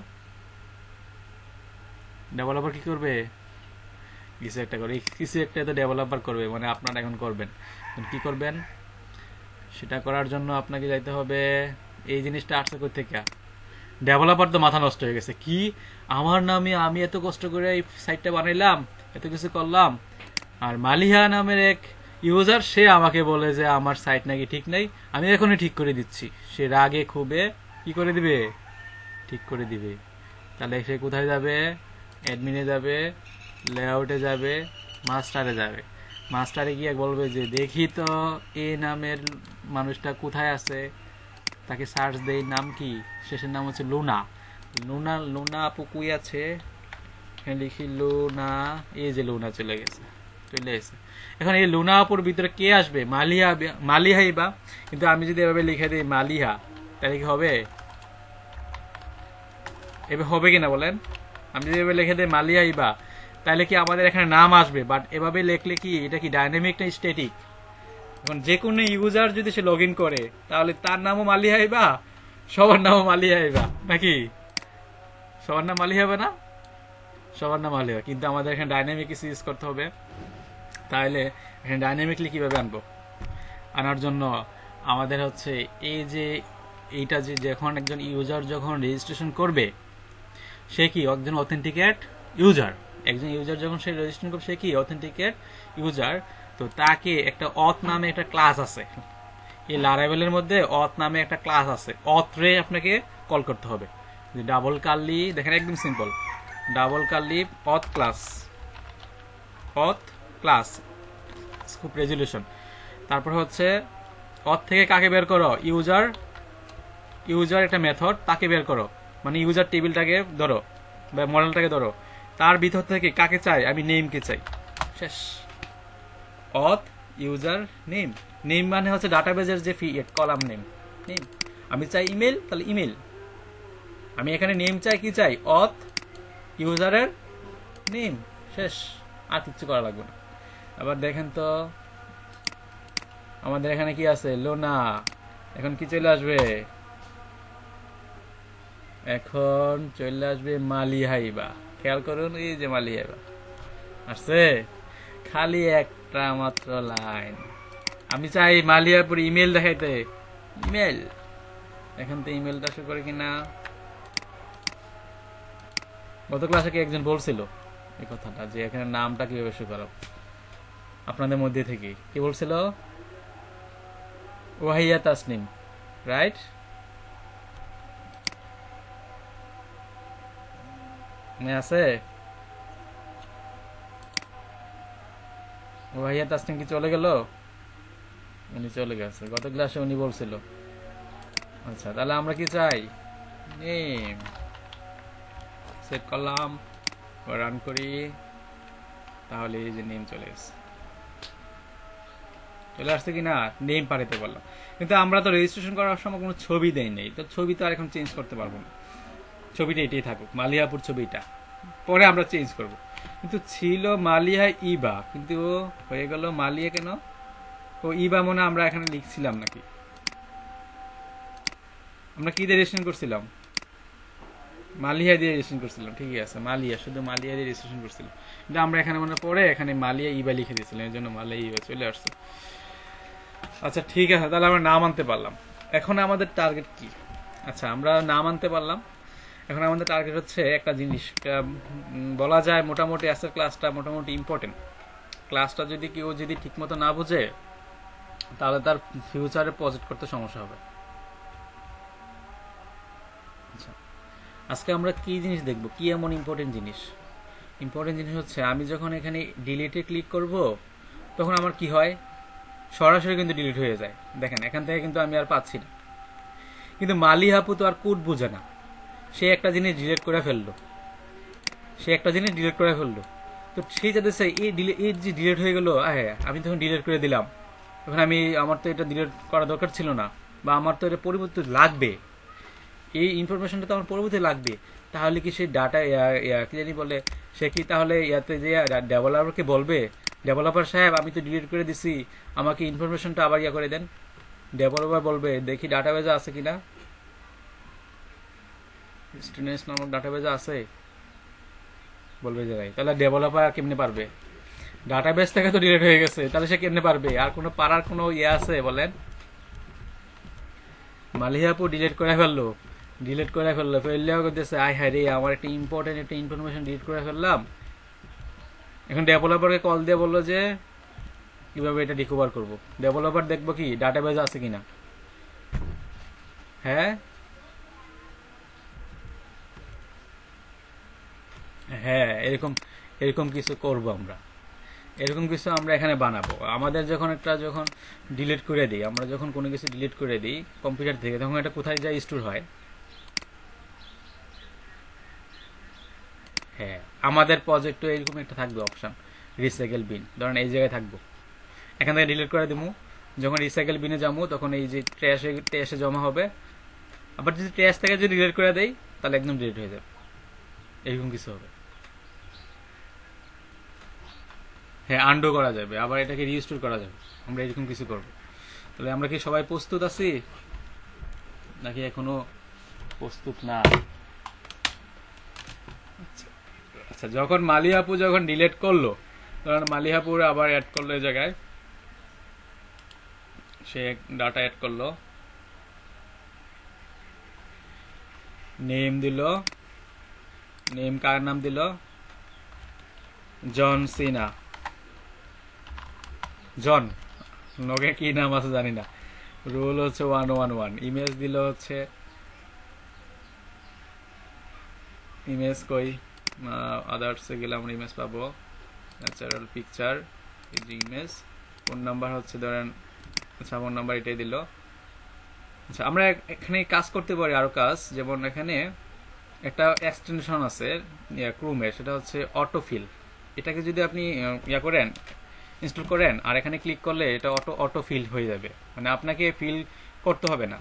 ডেভেলপার কি করবে? কিছু একটা করে, কিছু একটা তো ডেভেলপার করবে, মানে আপনারা এখন করবেন। কি করবেন সেটা করার জন্য আপনাকে যাইতে হবে, এই জিনিসটা আসছে কই থেকে? ডেভেলপার তো মাথা নষ্ট হয়ে গেছে, কি আমার নামে আমি এত কষ্ট করে এই সাইটটা বানাইলাম, এত কিছু করলাম, আর মালিহা নামের এক ইউজার সে আমাকে বলে যে আমার সাইট নাকি ঠিক নাই, আমি এখনই ঠিক করে দিচ্ছি। সে রাগে খুবে কি করে দিবে? ঠিক করে দিবে। তাহলে সে কোথায় যাবে? অ্যাডমিনে যাবে, লেআউটে যাবে, মাস্টারে যাবে। মাস্টারে গিয়ে বলবে যে দেখি তো এ নামের মানুষটা কোথায় আছে, তাকে সার্চ দেই, নাম কি? শেষের নাম হচ্ছে লুনা। লুনা, লুনা আপু কই আছে? এখানে লিখি লুনা, এই যে লুনা চলে গেছে, চলে এসে। এখন এই লুনা আপুর ভিতরে কে আসবে? মালিহা, মালিহাই বা। কিন্তু আমি যদি এভাবে লিখে দিই মালিহা, তাহলে কি হবে? এভাবে হবে কিনা বলেন? আমি যদি এভাবে লিখে দিই মালিহাই বা, তাহলে কি আমাদের এখানে নাম আসবে? বাট এভাবে লিখলে কি এটা কি ডাইনামিক না স্ট্যাটিক? এখন যে কোনো ইউজার যদি সে লগ ইন করে, তাহলে তার নামও মালিহাই বা, সবার নামও মালিহাই বা, নাকি? সবার নাম মালিহা হবে না? সবার নাম মালিহা। কিন্তু আমাদের এখানে ডাইনামিক কিছু ইউজ করতে হবে। তাহলে এখানে ডাইনামিকলি কিভাবে আনবো? আনার জন্য আমাদের হচ্ছে এই যে এইটা যে যখন একজন ইউজার যখন রেজিস্ট্রেশন করবে, সে কি একজন অথেন্টিকেট ইউজার। একজন ইউজার যখন সে রেজিস্ট্রেশন করবে, সে কি অথেন্টিকেট ইউজার। তো তাকে একটা অথ নামে একটা ক্লাস আছে, এই লারাভেলের মধ্যে অথ নামে একটা ক্লাস আছে। অথ রে আপনাকে কল করতে হবে। ডাবল কার্লি, দেখেন একদম simple, double curly auth class, auth class scope resolution. তারপর হচ্ছে অথ থেকে কাকে বের করো? ইউজার, ইউজার একটা মেথড, তাকে বের করো, মানে ইউজার টেবিলটাকে ধরো বা মডেলটাকে ধরো, তার ভিতর থেকে কাকে চাই? আমি নেমকে চাই। শেষ। অথ ইউজার নেম, নেম মানে হচ্ছে ডাটাবেজের যে কলাম নেম, নেম। আমি চাই ইমেল, তাহলে ইমেল। আমি এখানে নেম চাই, কি চাই? অথ ইউজারের নেম। শেষ, আর কিচ্ছু করা লাগবে না। আবার দেখেন তো আমাদের এখানে কি আছে? লোনা। এখন কি চলে আসবে? এখন চলে আসবে মালিহাইবা। খেয়াল করুন, এই যে মালিহাইবা আসছে, খালি একটা মাত্র লাইন। আমি চাই মালিয়াপুর ইমেল দেখাইতে, ইমেল। এখন তো ইমেলটা শো করে কিনা? গত ক্লাসে কি একজন বলছিল এই কথাটা, যে এখানে নামটা কিভাবে শো করাবো? আপনাদের মধ্যে থেকে কি বলছিল? ওয়াহিয়া তাসনিম, রাইট? মনে আছে? ওয়াহিয়া তাসনিম কি চলে গেল? উনি চলে গেছে, গত ক্লাসে উনি বলছিল। আচ্ছা, তাহলে আমরা কি চাই? নেম। সেভ করলাম, রান করি, তাহলে এই যে নেম চলে গেছে। চলে আসছে কিনা? নেম পাঠাতে পারলাম। কিন্তু আমরা তো রেজিস্ট্রেশন করার সময় কোনো ছবি দেই নেই, তো ছবি তো আর এখন চেঞ্জ করতে পারবো না। ছবিটা এটাই থাকুক, মালিয়াপুর ছবিটা, পরে আমরা চেঞ্জ করব। কিন্তু ছিল মালিয়া ইবা, কিন্তু ও হয়ে গেল মালিয়া কেন? ও ইবা মনে আমরা এখানে লিখছিলাম নাকি? আমরা কি দিয়ে রেজিস্ট্রেশন করছিলাম? মালিয়া দিয়ে রেজিস্ট্রেশন করছিলাম, ঠিকই আছে, মালিয়া, শুধু মালিয়া দিয়ে রেজিস্ট্রেশন করছিলাম। কিন্তু আমরা এখানে মনে পড়ে এখানে মালিয়া ইবা লিখে দিয়েছিলাম, এই জন্য মালিয়া ইবা চলে আসছে। আচ্ছা ঠিক আছে, তাহলে আমরা নাম আনতে পারলাম। এখন আমাদের টার্গেট কি? আচ্ছা, আমরা নাম আনতে পারলাম, এখন আমাদের টার্গেট হচ্ছে একটা জিনিস, বলা যায় মোটামুটি আজকের ক্লাসটা মোটামুটি ইম্পর্টেন্ট। ক্লাসটা যদি কেউ যদি ঠিকমতো না বুঝে, তাহলে তার ফিউচারে প্রজেক্ট করতে সমস্যা হবে। আচ্ছা, আজকে আমরা কি জিনিস দেখব, কি এমন ইম্পর্টেন্ট জিনিস? ইম্পর্টেন্ট জিনিস হচ্ছে আমি যখন এখানে ডিলিটে ক্লিক করব, তখন আমার কি হয়? সরাসরি কিন্তু ডিলিট হয়ে যায়। দেখেন এখান থেকে কিন্তু আমি আর পাচ্ছি না। কিন্তু মালিহাপু তো আর কোড বুঝে না, সে একটা জিনিস ডিলিট করে ফেললো, সে একটা জিনিস ডিলিট করে ফেললো। তো সেই যাতে এই যে ডিলিট হয়ে গেল, আমি তখন ডিলিট করে দিলাম, তখন আমি, আমার তো এটা ডিলিট করা দরকার ছিল না, বা আমার তো এটা পরিবর্তে লাগবে, এই ইনফরমেশনটা তো আমার পরবর্তী লাগবে। তাহলে কি সেই ডাটা কি জানি বলে, সে কি তাহলে ইয়াতে যে ডেভেলপারকে বলবে, ডেভেলপার সাহেব আমি তো ডিলিট করে দিছি, আমাকে ইনফরমেশনটা আবার ইয়া করে দেন? ডেভেলপার বলবে দেখি ডাটাবেজে আছে কিনা, স্টুডেন্টস নামক ডাটাবেজে আছে, বলবে যে ভাই, তাহলে ডেভেলপার কেমনে পারবে? ডাটাবেস থেকে তো ডিলিট হয়ে গেছে, তাহলে সে কেমনে পারবে? আর কোনো পারার কোনো ইয়ে আছে বলেন? মালিহাপু ডিলিট করে ফেললো, ফেললেও করতেছে আয় হায় রে, আমার একটা ইম্পর্টেন্ট একটা ইনফরমেশন ডিলিট করে ফেললাম। এখন ডেভেলপারকে কল দিয়ে বললো যে কিভাবে এটা রিকভার করব। ডেভেলপার দেখবো কি ডাটাবেজ আছে কিনা। হ্যাঁ হ্যাঁ, এরকম এরকম কিছু করব আমরা, এরকম কিছু আমরা এখানে বানাবো। আমাদের যখন ডিলিট করে দিই, আমরা যখন কোনো কিছু ডিলিট করে দিই কম্পিউটার থেকে, তখন এটা কোথায় যায়? স্টোর হয়। হ্যাঁ, আমাদের প্রজেক্টে এরকম একটা থাকবে অপশন, রিসাইকেল বিন। ধরেন এই জায়গায় থাকবো, এখান থেকে ডিলিট করে দেবো। যখন রিসাইকেল বিনে যাবো তখন এই যে ট্র্যাশে জমা হবে। আবার যদি ট্র্যাশ থেকে যদি ডিলিট করে দেই তাহলে একদম ডিলিট হয়ে যাবে, এরকম কিছু হবে। হ্যাঁ, আন্ডু করা যাবে, আবার এটাকে রিস্টোর করা যাবে। আমরা এরকম কিছু করব। তাহলে আমরা কি সবাই প্রস্তুত আছি নাকি এখনো প্রস্তুত না? আচ্ছা, যখন মালিহাপু যখন ডিলিট করলো, তখন মালিহাপুর আবার অ্যাড করলো এই জায়গায়, সে ডাটা অ্যাড করলো, নেম দিল, নেম কার নাম দিল? জন সিনা। জন নগে কি নাম আছে জানি না। রোল হচ্ছে 111। ইমেজ দিল হচ্ছে, ইমেজ কই, আদার্সে গেলে আমরা ইমেজ পাবো, ন্যাচারাল পিকচার, এই যে ইমেজ। ফোন নাম্বার হচ্ছে ধরেন, আচ্ছা ফোন নাম্বার এটাই দিল। আচ্ছা, আমরা এখানে কাজ করতে পারি আরো কাজ, যেমন এখানে একটা এক্সটেনশন আছে ক্রোমের, সেটা হচ্ছে অটোফিল। এটাকে যদি আপনি করেন, ইনস্টল করেন, আর এখানে ক্লিক করলে এটা অটো ফিল হয়ে যাবে। মানে আপনাকে ফিল করতে হবে না,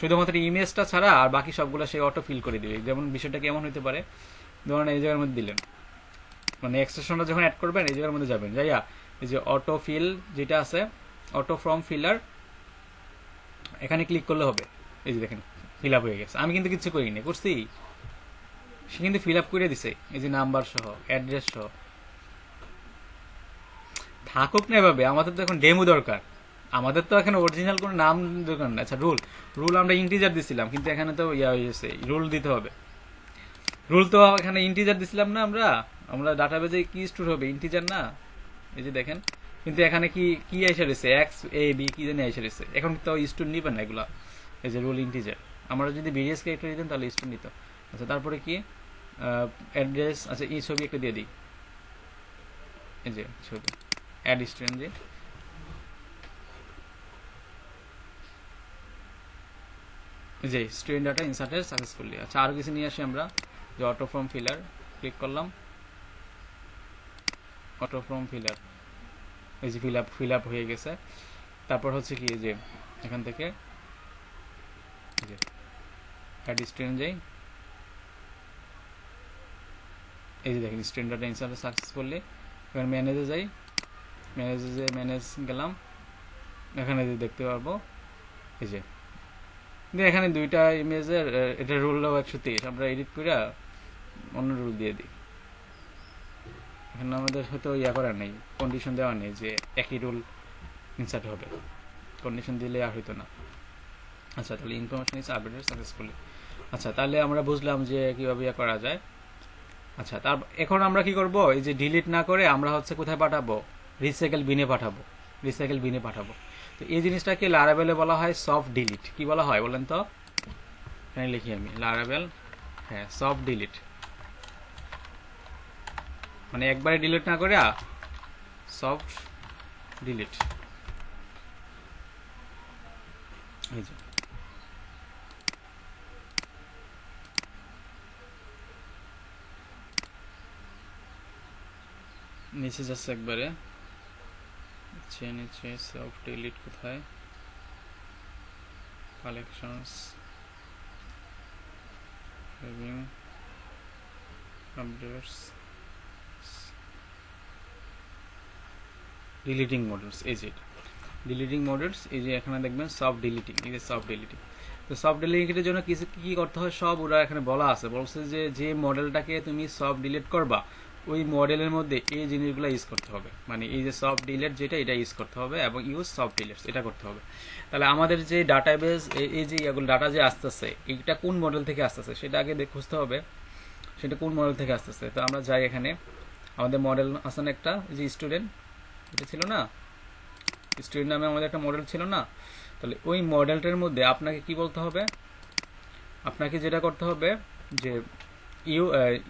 শুধুমাত্র ইমেজটা ছাড়া আর বাকি সবগুলো সে অটো ফিল করে দিবে। যেমন বিষয়টা কেমন হতে পারে, ধরুন এই জায়গার মধ্যে দিলেন, মানে এক্সটেনশনটা যখন অ্যাড করবেন এই জায়গার মধ্যে যাবেন, যাইয়া এই যে অটো ফিল যেটা আছে, অটো ফ্রম ফিলার, এখানে ক্লিক করলে হবে। এই যে দেখেন ফিল আপ হয়ে গেছে, আমি কিন্তু কিছু করিনি, করছি, সে কিন্তু ফিল আপ করে দিছে, এই যে নাম্বার সহ অ্যাড্রেস সহ। থাকুক না এভাবে, আমাদের তো এখন ডেমো দরকার, আমাদের তো এখানে অরিজিনাল কোনো নাম দরকার না। আচ্ছা, রুল আমরা ইন্টিজার দিছিলাম, কিন্তু এখানে তো ইয়া হয়ে গেছে, রুল দিতে হবে। রুল তো এখানে ইন্টিজার দিছিলাম না আমরা, আমরা ডাটাবেজে কি স্টোর হবে? ইন্টিজার না? এই যে দেখেন, কিন্তু এখানে কি কি এসে রয়েছে, এক্স এ বি কি জানি এসে রয়েছে, এখন তো স্টোর নিবেন না এগুলা। এই যে রুল ইন্টিজার, আমরা যদি বিডিএস ক্যারেক্টার দিতেন তাহলে স্টোর নিত। আচ্ছা, তারপরে কি অ্যাড্রেস, আচ্ছা এই ছবি একটা দিয়ে দিই, এই যে ছবি অ্যাড স্টুডেন্ট দিয়ে, যে স্টুডেন্ট ডাটা ইনসার্টেড সাকসেসফুলি। আচ্ছা, আরো কিছু নিয়ে আসি আমরা, যে অটো ফর্ম ফিলার, ক্লিক করলাম, অটো ফর্ম ফিলার, এই যে ফিল আপ হয়ে গেছে। তারপর হচ্ছে কি, যে এখান থেকে যে অ্যাড স্টুডেন্ট যাই, এই যে দেখেন স্টুডেন্ট ডাটা ইনসার্টেড সাকসেসফুলি। এখানে ম্যানেজে যাই, ম্যানেজ গেলাম, এখানে দেখতে পারবো এই যে এখানে দুইটা ইমেজের, এটা রুল হলো 130, আমরা এডিট করে অন্য রুল দিয়ে দিই। এখানে আমাদের হয়তো ইয়া করার নেই, কন্ডিশন দেওয়া নেই যে একই রুল ইনসার্ট হবে, কন্ডিশন দিলে আর হইতো না। আচ্ছা, তাহলে ইনফরমেশন ইজ আপডেটেড সাকসেসফুলি। আচ্ছা, তাহলে আমরা বুঝলাম যে কিভাবে ইয়া করা যায়। আচ্ছা, এখন আমরা কি করব, এই যে ডিলিট না করে আমরা হচ্ছে কোথায় পাঠাবো? রিসাইকেল বিনে পাঠাবো। তো এই জিনিসটাকে লারাবেলে বলা হয় সফট ডিলিট। কি বলা হয় বলেন তো? এখানে লিখি আমি লারাবেল, হ্যাঁ সফট ডিলিট, মানে একবারে ডিলিট না করে সফট ডিলিট। এই যে নিচে যাচ্ছে একবারে, নিচে সফট ডিলিট কোথায়? Collections, review, updates, deleting models. এই যে ডিলিটিং মডেলস, এই যে এখানে দেখবেন সফট ডিলিটিং, এই যে সফট ডিলিটিং। তো সফট ডিলিটিংয়ের জন্য কি করতে হয় সব ওরা এখানে বলা আছে, বলছে যে মডেলটাকে তুমি সফট ডিলিট করবা ওই মডেলের মধ্যে এই জিনিসগুলো ইউজ করতে হবে, মানে এই যে সফট ডিলেট যেটা এটা ইউজ করতে হবে এবং ইউজ সফট ডিলেটস এটা করতে হবে। তাহলে আমাদের যে ডাটাবেস এই যে এগুলো ডাটা যে আসতেছে এইটা কোন মডেল থেকে আসতেছে সেটা আগে খুঁজতে হবে, সেটা কোন মডেল থেকে আসতেছে। তো আমরা যাই, এখানে আমাদের মডেল আছে না একটা, যে স্টুডেন্ট এটা ছিল না, স্টুডেন্ট নামে আমাদের একটা মডেল ছিল না। তাহলে ওই মডেলটার মধ্যে আপনাকে কি বলতে হবে, আপনাকে যেটা করতে হবে যে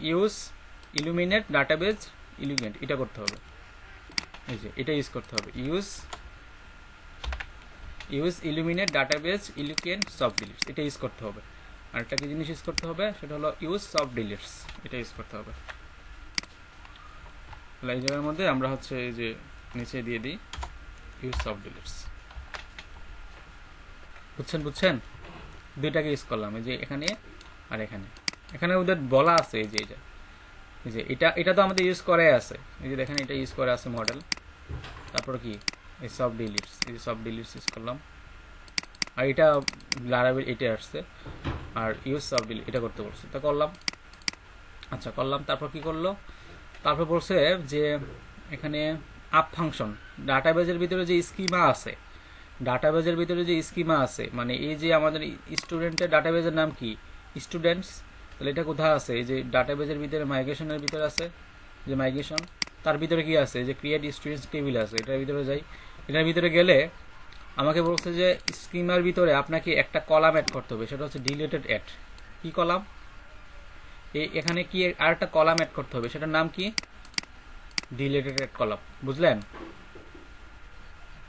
ইউজ ইলুমিনেট ডাটাবেজ ইলুমিনেট এটা করতে হবে, এই যে এটা ইউজ করতে হবে, use illuminate database illuminate soft deletes এটা ইউজ করতে হবে। আর একটা কি জিনিস ইউজ করতে হবে সেটা হলো ইউজ সফট ডিলিটস এটা ইউজ করতে হবে। তাহলে এই জায়গার মধ্যে আমরা হচ্ছে এই যে নিচে দিয়ে দিই ইউজ সফট ডিলিটস, বুঝছেন দুইটাকে ইউজ করলাম, এই যে এখানে আর এখানে ওদের বলা আছে এই যে এটা তো আমাদের ইউজ করে আছে, এই যে দেখেন এটা ইউজ করে আছে মডেল, তারপর কি এই সফট ডিলিটস, এই যে সফট ডিলিটস ইউজ করলাম, আর এটা লারাবেল এটা আসছে, আর ইউজ সফট ডিলিট এটা করতে বলছে, তা করলাম। আচ্ছা করলাম, তারপর কি করলো, তারপর বলছে যে এখানে আপ ফাংশন ডাটাবেজের ভিতরে যে স্কিমা আছে, ডাটাবেজের ভিতরে যে স্কিমা আছে, মানে এই যে আমাদের স্টুডেন্টের ডাটাবেজের নাম কি স্টুডেন্টস, তাহলে এটা কোথায় আছে, এই যে ডাটাবেজের ভিতরে মাইগ্রেশনের ভিতরে আছে, যে মাইগ্রেশন তার ভিতরে কি আছে, যে ক্রিয়েট স্টুডেন্টস টেবিল আছে, এটার ভিতরে যাই, এটার ভিতরে গেলে আমাকে বলছে যে স্কিমার ভিতরে আপনাকে একটা কলাম অ্যাড করতে হবে, সেটা হচ্ছে ডিলেটেড অ্যাড। কি কলাম, এখানে কি আর একটা কলাম অ্যাড করতে হবে, সেটার নাম কি ডিলেটেড অ্যাড কলাম, বুঝলেন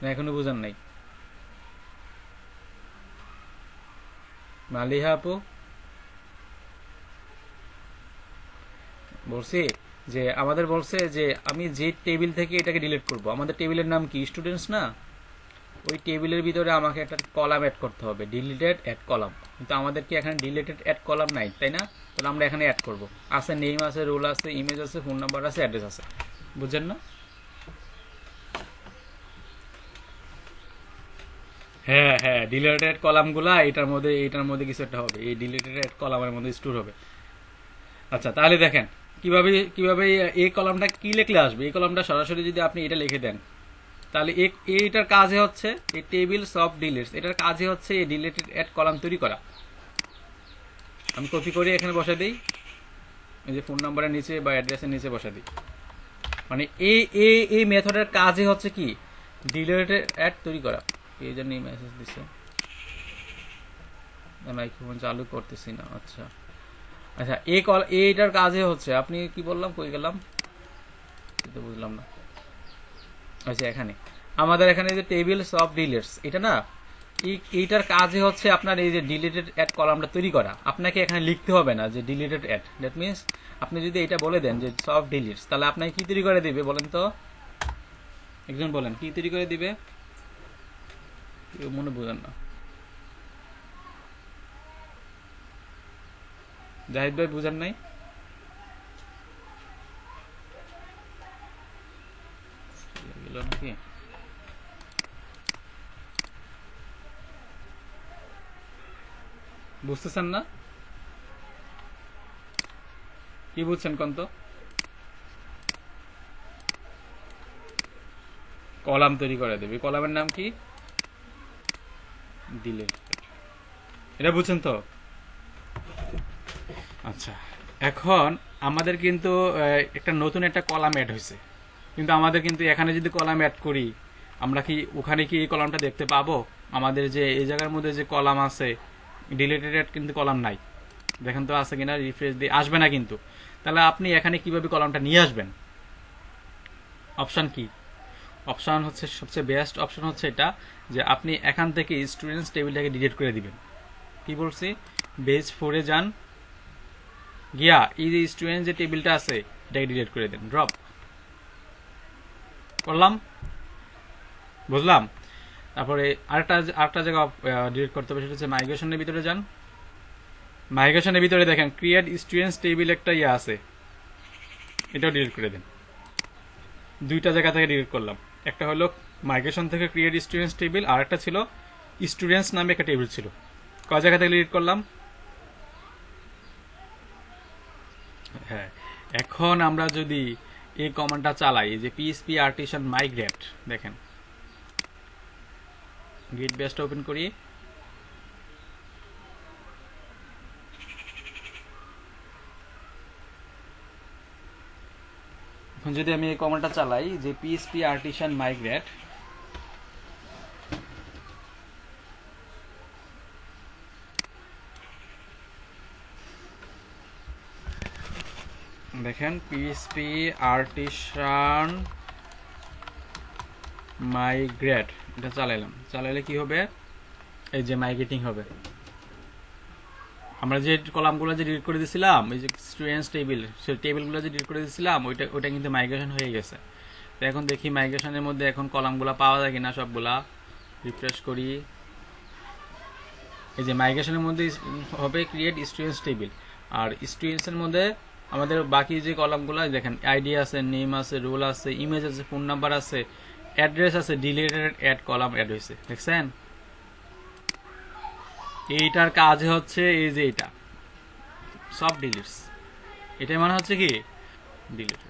না এখনো বুঝেন নাই? মালিহা আপু বলছি যে আমাদের বলছে যে আমি যে টেবিল থেকে এটাকে ডিলিট করব, আমাদের টেবিলের নাম কি স্টুডেন্টস না, ওই টেবিলের ভিতরে আমাকে একটা কলাম অ্যাড করতে হবে, ডিলিটেড অ্যাড কলাম, কিন্তু আমাদের কি এখানে ডিলিটেড অ্যাড কলাম নাই, তাই না? তাহলে আমরা এখানে অ্যাড করব, আছে নেম আছে, রোল আছে, ইমেজ আছে, ফোন নাম্বার আছে, অ্যাড্রেস আছে, বুঝছেন না? হ্যাঁ ডিলিটেড কলামগুলা এটার মধ্যে কিছু একটা হবে, এই ডিলিটেড কলামের মধ্যে স্টোর হবে। আচ্ছা তাহলে দেখেন কিভাবে এই কলামটা কি লিখলে আসবে, এই কলামটা সরাসরি যদি আপনি এটা লিখে দেন, তাহলে এইটার কাজে হচ্ছে এই টেবিল সফট ডিলিটস, এটার কাজে হচ্ছে এই ডিলিটেড অ্যাড কলাম তৈরি করা। আমি কপি করে এখানে বসা দিই, এই যে ফোন নাম্বারের নিচে বা অ্যাড্রেসের নিচে বসা দিই, মানে এই মেথডের কাজে হচ্ছে কি ডিলিটেড অ্যাড তৈরি করা। এই জন্য মেসেজ দিচ্ছে, মাইক্রোফোন চালু করতেছি না। আচ্ছা এইটার কাজে হচ্ছে, আপনি কি বললাম, কই গেলাম বুঝলাম না। আচ্ছা এখানে আমাদের এখানে যে টেবিল সফট ডিলিটস এটা না, এইটার কাজে হচ্ছে আপনার এই যে ডিলিটেড অ্যাড কলামটা তৈরি করা, আপনাকে এখানে লিখতে হবে না যে ডিলিটেড অ্যাড, দ্যাট মিনস আপনি যদি এটা বলে দেন যে সফট ডিলিটস, তাহলে আপনাকে কি তৈরি করে দিবে বলেন তো, একজন বলেন কি তৈরি করে দিবে, কেউ মনে বুঝেন না। জাহিদ ভাই বুঝেন নাই? নাকি বুঝতেছেন না, কি বুঝছেন কোন তো? কলাম তৈরি করে দেবে, কলামের নাম কি দিলে, এটা বুঝছেন তো? আচ্ছা এখন আমাদের কিন্তু একটা নতুন একটা কলাম অ্যাড হয়েছে, কিন্তু আমাদের কিন্তু এখানে যদি কলাম অ্যাড করি আমরা কি ওখানে কি এই কলামটা দেখতে পাবো? আমাদের যে এই জায়গার মধ্যে যে কলাম আছে ডিলিটেড অ্যাড কিন্তু কলাম নাই, দেখেন তো আছে কিনা, রিফ্রেশ দিয়ে আসবে না কিন্তু। তাহলে আপনি এখানে কিভাবে কলামটা নিয়ে আসবেন? অপশন কি, অপশন হচ্ছে সবচেয়ে বেস্ট অপশন হচ্ছে এটা যে আপনি এখান থেকে স্টুডেন্টস টেবিলটাকে ডিলিট করে দিবেন। কি বলছি, বেজ 4-এ যান, গিয়া এই যে স্টুডেন্ট যে টেবিলটা আছে এটাকে ডিলিট করে দেন, ড্রপ করলাম, বুঝলাম। তারপরে আরেকটা জায়গা ডিলিট করতে হবে, সেটা হচ্ছে মাইগ্রেশনের ভিতরে যান, মাইগ্রেশনের ভিতরে দেখেন ক্রিয়েট স্টুডেন্টস টেবিল একটা ইয়ে আছে, এটাও ডিলিট করে দেন। দুইটা জায়গা থেকে ডিলিট করলাম, একটা হলো মাইগ্রেশন থেকে ক্রিয়েট স্টুডেন্টস টেবিল, আর একটা ছিল স্টুডেন্টস নামে একটা টেবিল ছিল। কয় জায়গা থেকে ডিলিট করলাম? হ্যাঁ এখন আমরা যদি এই কমান্ডটা চালাই, যে পিএসপি আর্টিসান মাইগ্রেট, দেখেন গিট বেসটা ওপেন করি, এখন যদি আমি এই কমান্ডটা চালাই যে পিএসপি আর্টিসান মাইগ্রেট, দেখেন পিএসপি আর্টিসান মাইগ্রেট, এটা চালাইলাম, চালাইলে কি হবে, এই যে মাইগ্রেটিং হবে। আমরা যে কলামগুলো যে ডিলিট করে দিয়েছিলাম, এই যে স্টুডেন্টস টেবিল, সেই টেবিলগুলো যে ডিলিট করে দিয়েছিলাম, ওইটা কিন্তু মাইগ্রেশন হয়ে গেছে। তো এখন দেখি মাইগ্রেশনের মধ্যে এখন কলামগুলো পাওয়া যায় কিনা, সবগুলা রিফ্রেশ করি। এই যে মাইগ্রেশনের মধ্যে হবে ক্রিয়েট স্টুডেন্টস টেবিল, আর স্টুডেন্টসের মধ্যে আমাদের বাকি যে কলামগুলো দেখেন আইডি আছে, নেম আছে, রোল আছে, ইমেজ আছে, ফোন নাম্বার আছে, অ্যাড্রেস আছে, ডিলিটেড অ্যাড কলাম অ্যাড হয়েছে, দেখছেন। এইটার কাজ হচ্ছে এই যে এটা সব ডিলিটস, এটাই মানে হচ্ছে কি ডিলিট।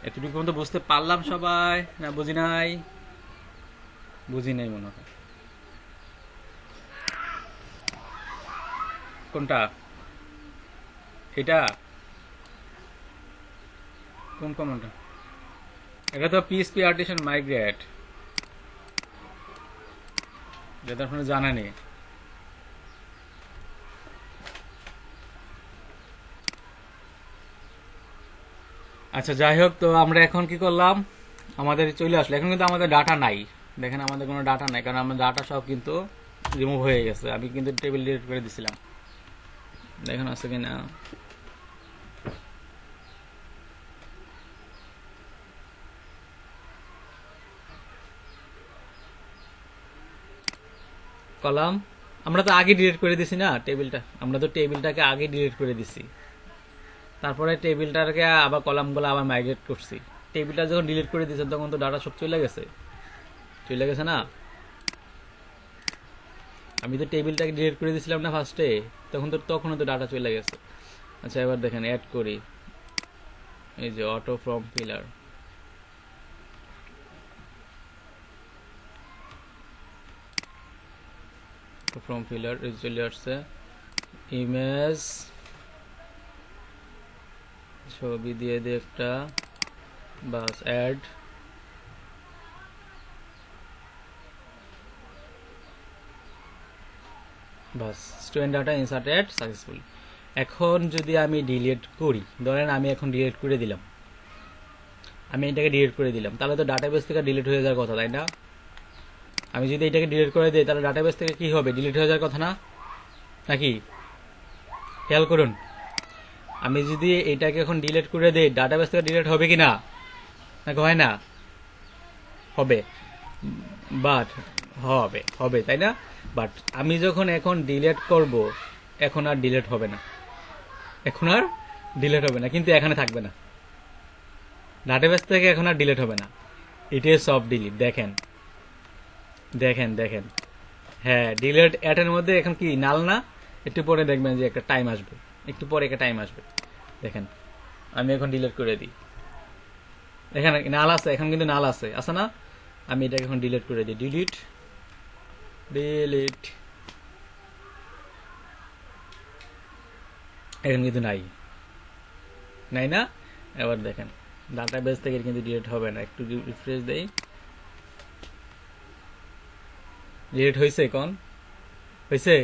এতটুকু পর্যন্ত বুঝতে পারলাম সবাই, না বুঝি নাই? বুঝি নাই মনে হয়। কোনটা? এটা কোন কমান্ডটা? এটা তো পিএসপি আর্টিসান মাইগ্রেট, যেটা আপনারা জানা নেই। আচ্ছা যাই হোক, তো আমরা এখন কি করলাম, আমাদের চলে আসলো। এখন কিন্তু আমাদের ডাটা নাই, দেখেন আমাদের কোনো ডাটা নাই, কারণ আমার ডাটা সব কিন্তু রিমুভ হয়ে গেছে। আমি কিন্তু টেবিল ডিলিট করে দিছিলাম, দেখেন আছে কিনা। কলাম আমরা তো আগে ডিলিট করে দিছি না টেবিলটা, আমরা তো টেবিলটাকে আগে ডিলিট করে দিছি, তারপরে টেবিলটাকে আবার কলামগুলো আবার মাইগ্রেট করছি। টেবিলটা যখন ডিলিট করে দিয়েছেন তখন তো ডাটা সব চলে গেছে না। আমি তো টেবিলটাকে ডিলিট করে দিয়েছিলাম না ফার্স্টে, তখনও তো ডাটা চলে গেছে। আচ্ছা এবার দেখেন অ্যাড করি, এই যে auto form filler, form filler চলে আসছে। ইমেজ ছবি দিয়ে দে একটা, বাস অ্যাড, বাস স্টুডেন্ট ডাটা ইনসার্টেড সাকসেসফুল। এখন যদি আমি ডিলিট করি, ধরেন আমি এখন ডিলিট করে দিলাম, আমি এটাকে ডিলিট করে দিলাম, তাহলে তো ডাটাবেস থেকে ডিলিট হয়ে যাওয়ার কথা, তাই না? আমি যদি এটাকে ডিলিট করে দিই তাহলে ডাটাবেস থেকে কি হবে, ডিলিট হয়ে যাওয়ার কথা না, নাকি? খেয়াল করুন, আমি যদি এটাকে এখন ডিলিট করে দিই ডাটাবেস থেকে ডিলিট হবে কি না, নাকি হয় না? হবে, বাট হবে তাই না? বাট আমি যখন এখন ডিলিট করব, এখন আর ডিলিট হবে না, কিন্তু এখানে থাকবে না, ডাটাবেস থেকে এখন আর ডিলিট হবে না, ইট ইজ সব ডিলিট। দেখেন হ্যাঁ, ডিলিট এর মধ্যে এখন কি নাল না, একটু পরে দেখবেন যে একটা টাইম আসবে, দেখেন আমি এখন ডিলিট করে দিই, এখানে নাল আছে, এখন কিন্তু নাল আছে না, আমি এটাকে এখন ডিলিট করে দিই, ডিলিট এখন কিন্তু নাই না। এবার দেখেন ডাটাবেস থেকে কিন্তু ডিলিট হবে না, একটু রিফ্রেশ দেই, ডিলিট হয়েছে, কোন হয়েছে,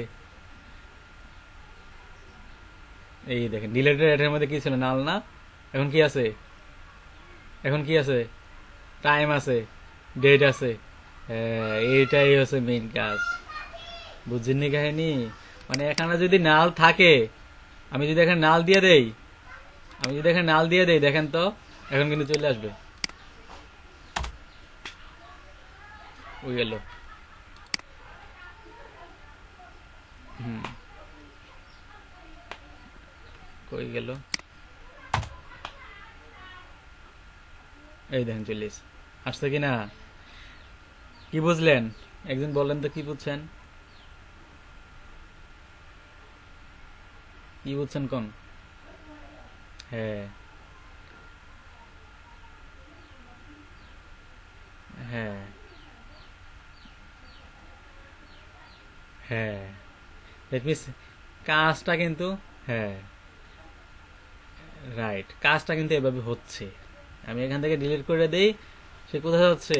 এই দেখেন ডিলিটেড এর মধ্যে কি ছিল, নাল না, এখন কি আছে, টাইম আছে, ডেট আছে। এইটাই হচ্ছে মেইন কাজ, বুঝছেননি কাহিনী? মানে এখানে যদি নাল থাকে, আমি যদি এখানে নাল দিয়ে দেই, দেখেন তো এখন কিন্তু চলে আসবে, ওই গেল। কই গেল, এই দেখেন চলে আসছে কিনা, কি বুঝলেন? একজন বলেন তো কি বুঝছেন কোন? হ্যাঁ হ্যাঁ হ্যাঁ দ্যাট মিনস কাজটা কিন্তু, হ্যাঁ রাইট, কাজটা কিন্তু এভাবে হচ্ছে। আমি এখান থেকে ডিলিট করে দেই, সে কোথায় যাচ্ছে,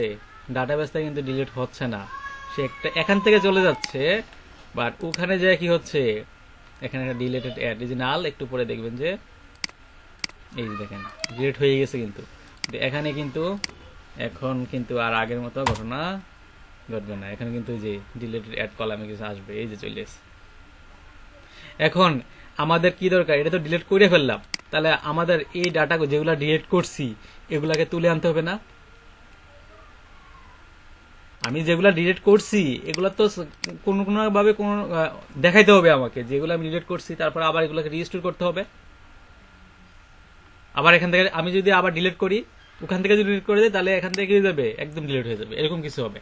ডাটাবেসটা কিন্তু ডিলিট হচ্ছে না, সে একটা এখান থেকে চলে যাচ্ছে, বাট ওখানে যায় কি হচ্ছে, এখানে একটা ডিলেটেড অ্যাড নাল একটু পরে দেখবেন যে এই যে দেখেন ডিলিট হয়ে গেছে, কিন্তু এখানে কিন্তু এখন কিন্তু আর আগের মতো ঘটনা ঘটবে না, এখানে কিন্তু যে ডিলেটেড অ্যাড কলামে কিছু আসবে, এই যে চলে এসে। এখন আমাদের কি দরকার, এটা তো ডিলিট করে ফেললাম, তাহলে আমাদের এই ডাটা যেগুলো ডিলিট করছি এগুলাকে তুলে আনতে হবে না? আমি যেগুলা ডিলিট করছি এগুলা তো কোনো কোনো ভাবে কোনো দেখাইতে হবে আমাকে, যেগুলো আমি ডিলিট করছি, তারপর আবার এগুলোকে রিস্টোর করতে হবে। আবার এখান থেকে আমি যদি আবার ডিলিট করি, ওখান থেকে যদি ডিলিট করে দিই, তাহলে এখান থেকে কি হয়ে যাবে, একদম ডিলিট হয়ে যাবে, এরকম কিছু হবে।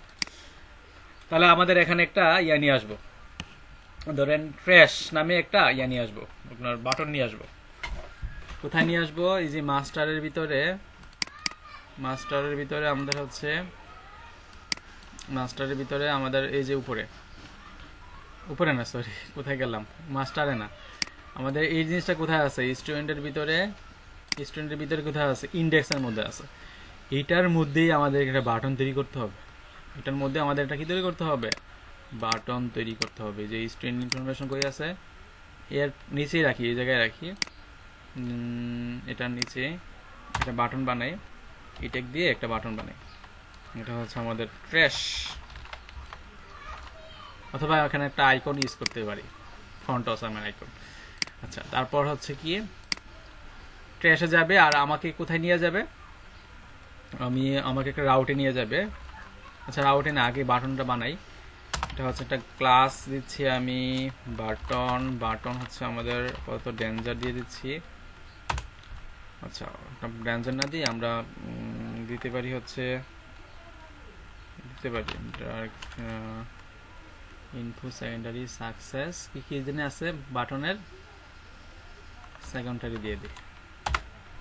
তাহলে আমাদের এখানে একটা ইয়া নিয়ে আসবো, ধরেন ট্র্যাশ নামে একটা ইয়া নিয়ে আসবো, আপনার বাটন নিয়ে আসবো। কোথায় নিয়ে আসবো, এই যে মাস্টারের ভিতরে, মাস্টারের ভিতরে আমাদের হচ্ছে, মাস্টারের ভিতরে আমাদের এই যে উপরে, উপরে না সরি, কোথায় গেলাম, মাস্টারে না, আমাদের এই জিনিসটা কোথায় আছে, স্টুডেন্টের ভিতরে, স্টুডেন্টের ভিতরে কোথায় আছে, ইন্ডেক্সের মধ্যে আছে। এইটার মধ্যেই আমাদের একটা বাটন তৈরি করতে হবে, এটার মধ্যে আমাদের একটা কি তৈরি করতে হবে, বাটন তৈরি করতে হবে। যে স্টুডেন্ট ইনফরমেশন কই আছে, এর নিচেই রাখি, এই জায়গায় রাখি, এটার নিচে একটা বাটন বানাই, ইটেক দিয়ে একটা বাটন বানাই, এটা হচ্ছে আমাদের ট্র্যাশ, অথবা এখানে একটা আইকন ইউজ করতে পারি, ফন্ট অসামের আইকন। আচ্ছা, তারপর হচ্ছে কি ট্র্যাশে যাবে, আর আমাকে কোথায় নিয়ে যাবে, আমাকে একটা রাউটে নিয়ে যাবে। আচ্ছা, রাউটে না, আগে বাটনটা বানাই। এটা হচ্ছে একটা ক্লাস দিচ্ছি আমি, বাটন, বাটন হচ্ছে আমাদের কত ডেঞ্জার দিয়ে দিচ্ছি। আচ্ছা, ডেঞ্জার না দিয়ে আমরা দিতে পারি হচ্ছে, দিতে পারি ইনফো সেকেন্ডারি সাকসেস, কি কি জন্য আছে বাটনের সেকেন্ডারি দিয়ে দিই,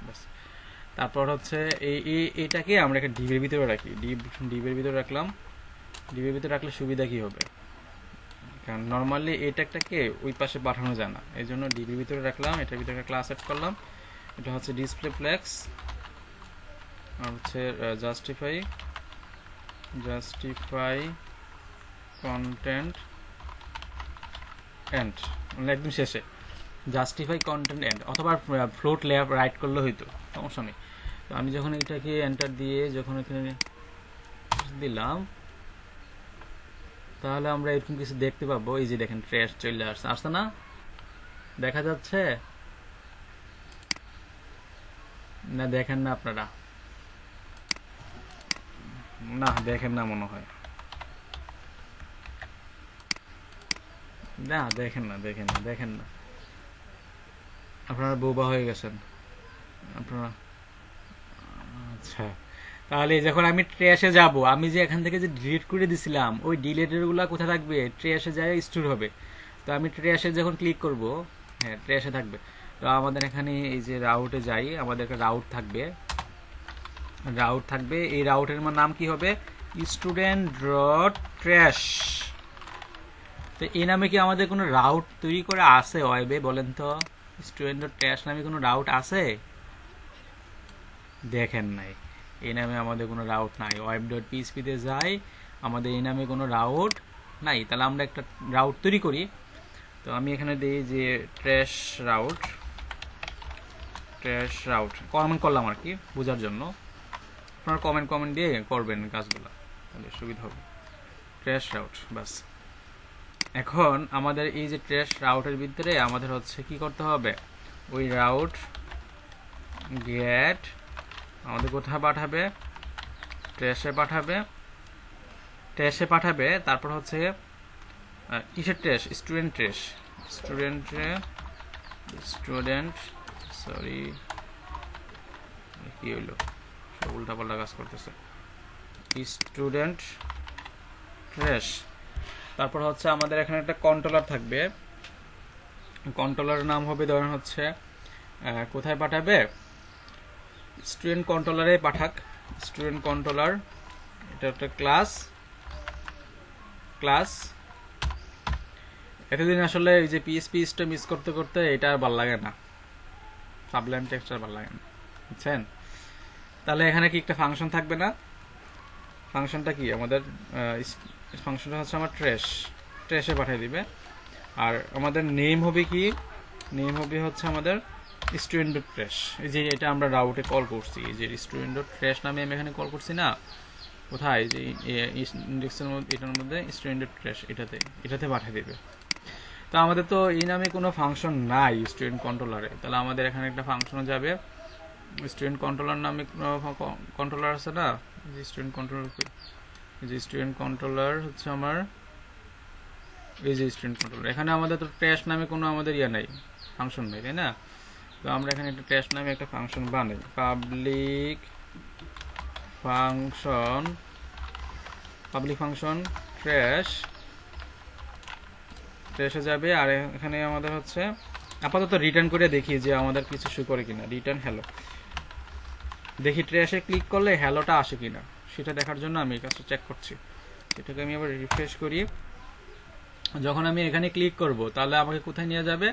বাস। তারপর হচ্ছে এইটাকে আমরা একটা ডিবের ভিতরে রাখি, ডিবের ভিতরে রাখলাম। ডিবের ভিতরে রাখলে সুবিধা কি হবে, কারণ নর্মালি এইটাকে ওই পাশে পাঠানো যায় না, এই জন্য ডিবির ভিতরে রাখলাম। এটার ভিতরে একটা ক্লাস সেট করলাম, এটা হচ্ছে ডিসপ্লে ফ্লেক্স, আর হচ্ছে জাস্টিফাই, জাস্টিফাই কন্টেন্ট এন্ড, মানে একদম শেষে জাস্টিফাই কন্টেন্ট এন্ড, অথবা ফ্লোট লেফট রাইট করলে হইতো, সমস্যা নেই। তো আমি যখন এটাকে এন্টার দিয়ে যখন এখানে দিলাম, তাহলে আমরা এরকম কিছু দেখতে পাবো। এই যে দেখেন ট্র্যাশ চলে আসছে, আসছে না, দেখা যাচ্ছে না, দেখেন না আপনারা, না দেখেন না মনে হয়, না দেখেন না, দেখেন না, দেখেন না, আপনারা বোবা হয়ে গেছেন আপনারা। আচ্ছা, তাহলে যখন আমি ট্র্যাশে যাব, আমি যে এখান থেকে যে ডিলিট করে দিছিলাম, ওই ডিলিটের গুলা কোথায় থাকবে, ট্র্যাশে যায় স্টোর হবে। তো আমি ট্র্যাশে যখন ক্লিক করব, হ্যাঁ ট্র্যাশে থাকবে। তো আমাদের এখানে এই যে রাউটে যাই, আমাদের একটা রাউট থাকবে, রাউট থাকবে, এই রাউটের নাম কি হবে, স্টুডেন্ট ডট ট্র্যাশ। তো এই নামে কি আমাদের কোনো রাউট তৈরি করে আছে ওয়েবে, বলেন তো, স্টুডেন্ট ডট ট্র্যাশ নামে কোনো রাউট আছে, দেখেন নাই, এই নামে আমাদের কোনো রাউট নাই। ওয়েব ডট পিএইচপিতে যাই, আমাদের এই নামে কোনো রাউট নাই। তাহলে আমরা একটা রাউট তৈরি করি। তো আমি এখানে দিই যে trash route, trash route comment করলাম আর কি বোঝার জন্য, আপনারা কমেন্ট দিয়ে করবেন কাজগুলো, তাহলে সুবিধা হবে। ট্র্যাশ রাউট, বাস। এখন আমাদের এই যে ট্র্যাশ রাউটের ভিতরে আমাদের হচ্ছে কি করতে হবে, ওই রাউট গেট আমাদের কোথায় পাঠাবে, ট্র্যাশে পাঠাবে, ট্র্যাশে পাঠাবে। তারপর হচ্ছে কিসের trash, student trash, student sorry কি হইলো, সব উল্টাপাল্টা কাজ করতেছে, স্টুডেন্ট ট্র্যাশ। তারপর হচ্ছে আমাদের এখানে একটা কন্ট্রোলার থাকবে, কন্ট্রোলারের নাম হবে ধরেন হচ্ছে কোথায় পাঠাবে, স্টুডেন্ট কন্ট্রোলারে পাঠাক। স্টুডেন্ট কন্ট্রোলার, এটা একটা ক্লাস। এতদিন আসলে এই যে পিএসপি স্টোর মিস করতে করতে এটা আর ভালো লাগে না, সাবলাইম টেক্সট আর ভালো লাগে না, বুঝছেন? তাহলে এখানে কি একটা ফাংশন থাকবে না? ফাংশনটা কি আমাদের, ফাংশনটা হচ্ছে আমার ট্রেশে পাঠিয়ে দিবে। আর আমাদের নেম হবে কি, নেম হবে হচ্ছে আমাদের স্টুডেন্ট ডট ট্রেশ। এই যে এটা আমরা রাউটে কল করছি, এই যে স্টুডেন্ট ডট ট্রেশ নামে আমি এখানে কল করছি না, কোথায়, যে ইন্ডেক্সের মধ্যে, এটার মধ্যে স্টুডেন্ট ডট ট্রেশ, এটাতে পাঠিয়ে দেবে। তো আমাদের তো এই নামে কোনো ফাংশন নাই স্টুডেন্ট কন্ট্রোলারে, তাহলে আমাদের এখানে একটা ফাংশনে যাবে, স্টুডেন্ট কন্ট্রোলার নামে কন্ট্রোলার আছে না, যে স্টুডেন্ট কন্ট্রোলার, যে স্টুডেন্ট কন্ট্রোলার হচ্ছে আমার এই যে স্টুডেন্ট কন্ট্রোলার। এখানে আমাদের তো ট্রেশ নামে কোনো আমাদের নাই, ফাংশন নাই, তাই না? তো আমরা এখানে একটা ট্রেশ নামে একটা ফাংশন বানাই, পাবলিক ফাংশন ট্রেশে যাবে। আর এখানে আমাদের হচ্ছে আপাতত রিটার্ন করে দেখি যে আমাদের কিছু শো করে কিনা, রিটার্ন হ্যালো। দেখি ট্রেশে ক্লিক করলে হ্যালোটা আসে কিনা, সেটা দেখার জন্য আমি এই কাজটা চেক করছি। এটাকে আমি আবার রিফ্রেশ করি। যখন আমি এখানে ক্লিক করব তাহলে আমাকে কোথায় নিয়ে যাবে,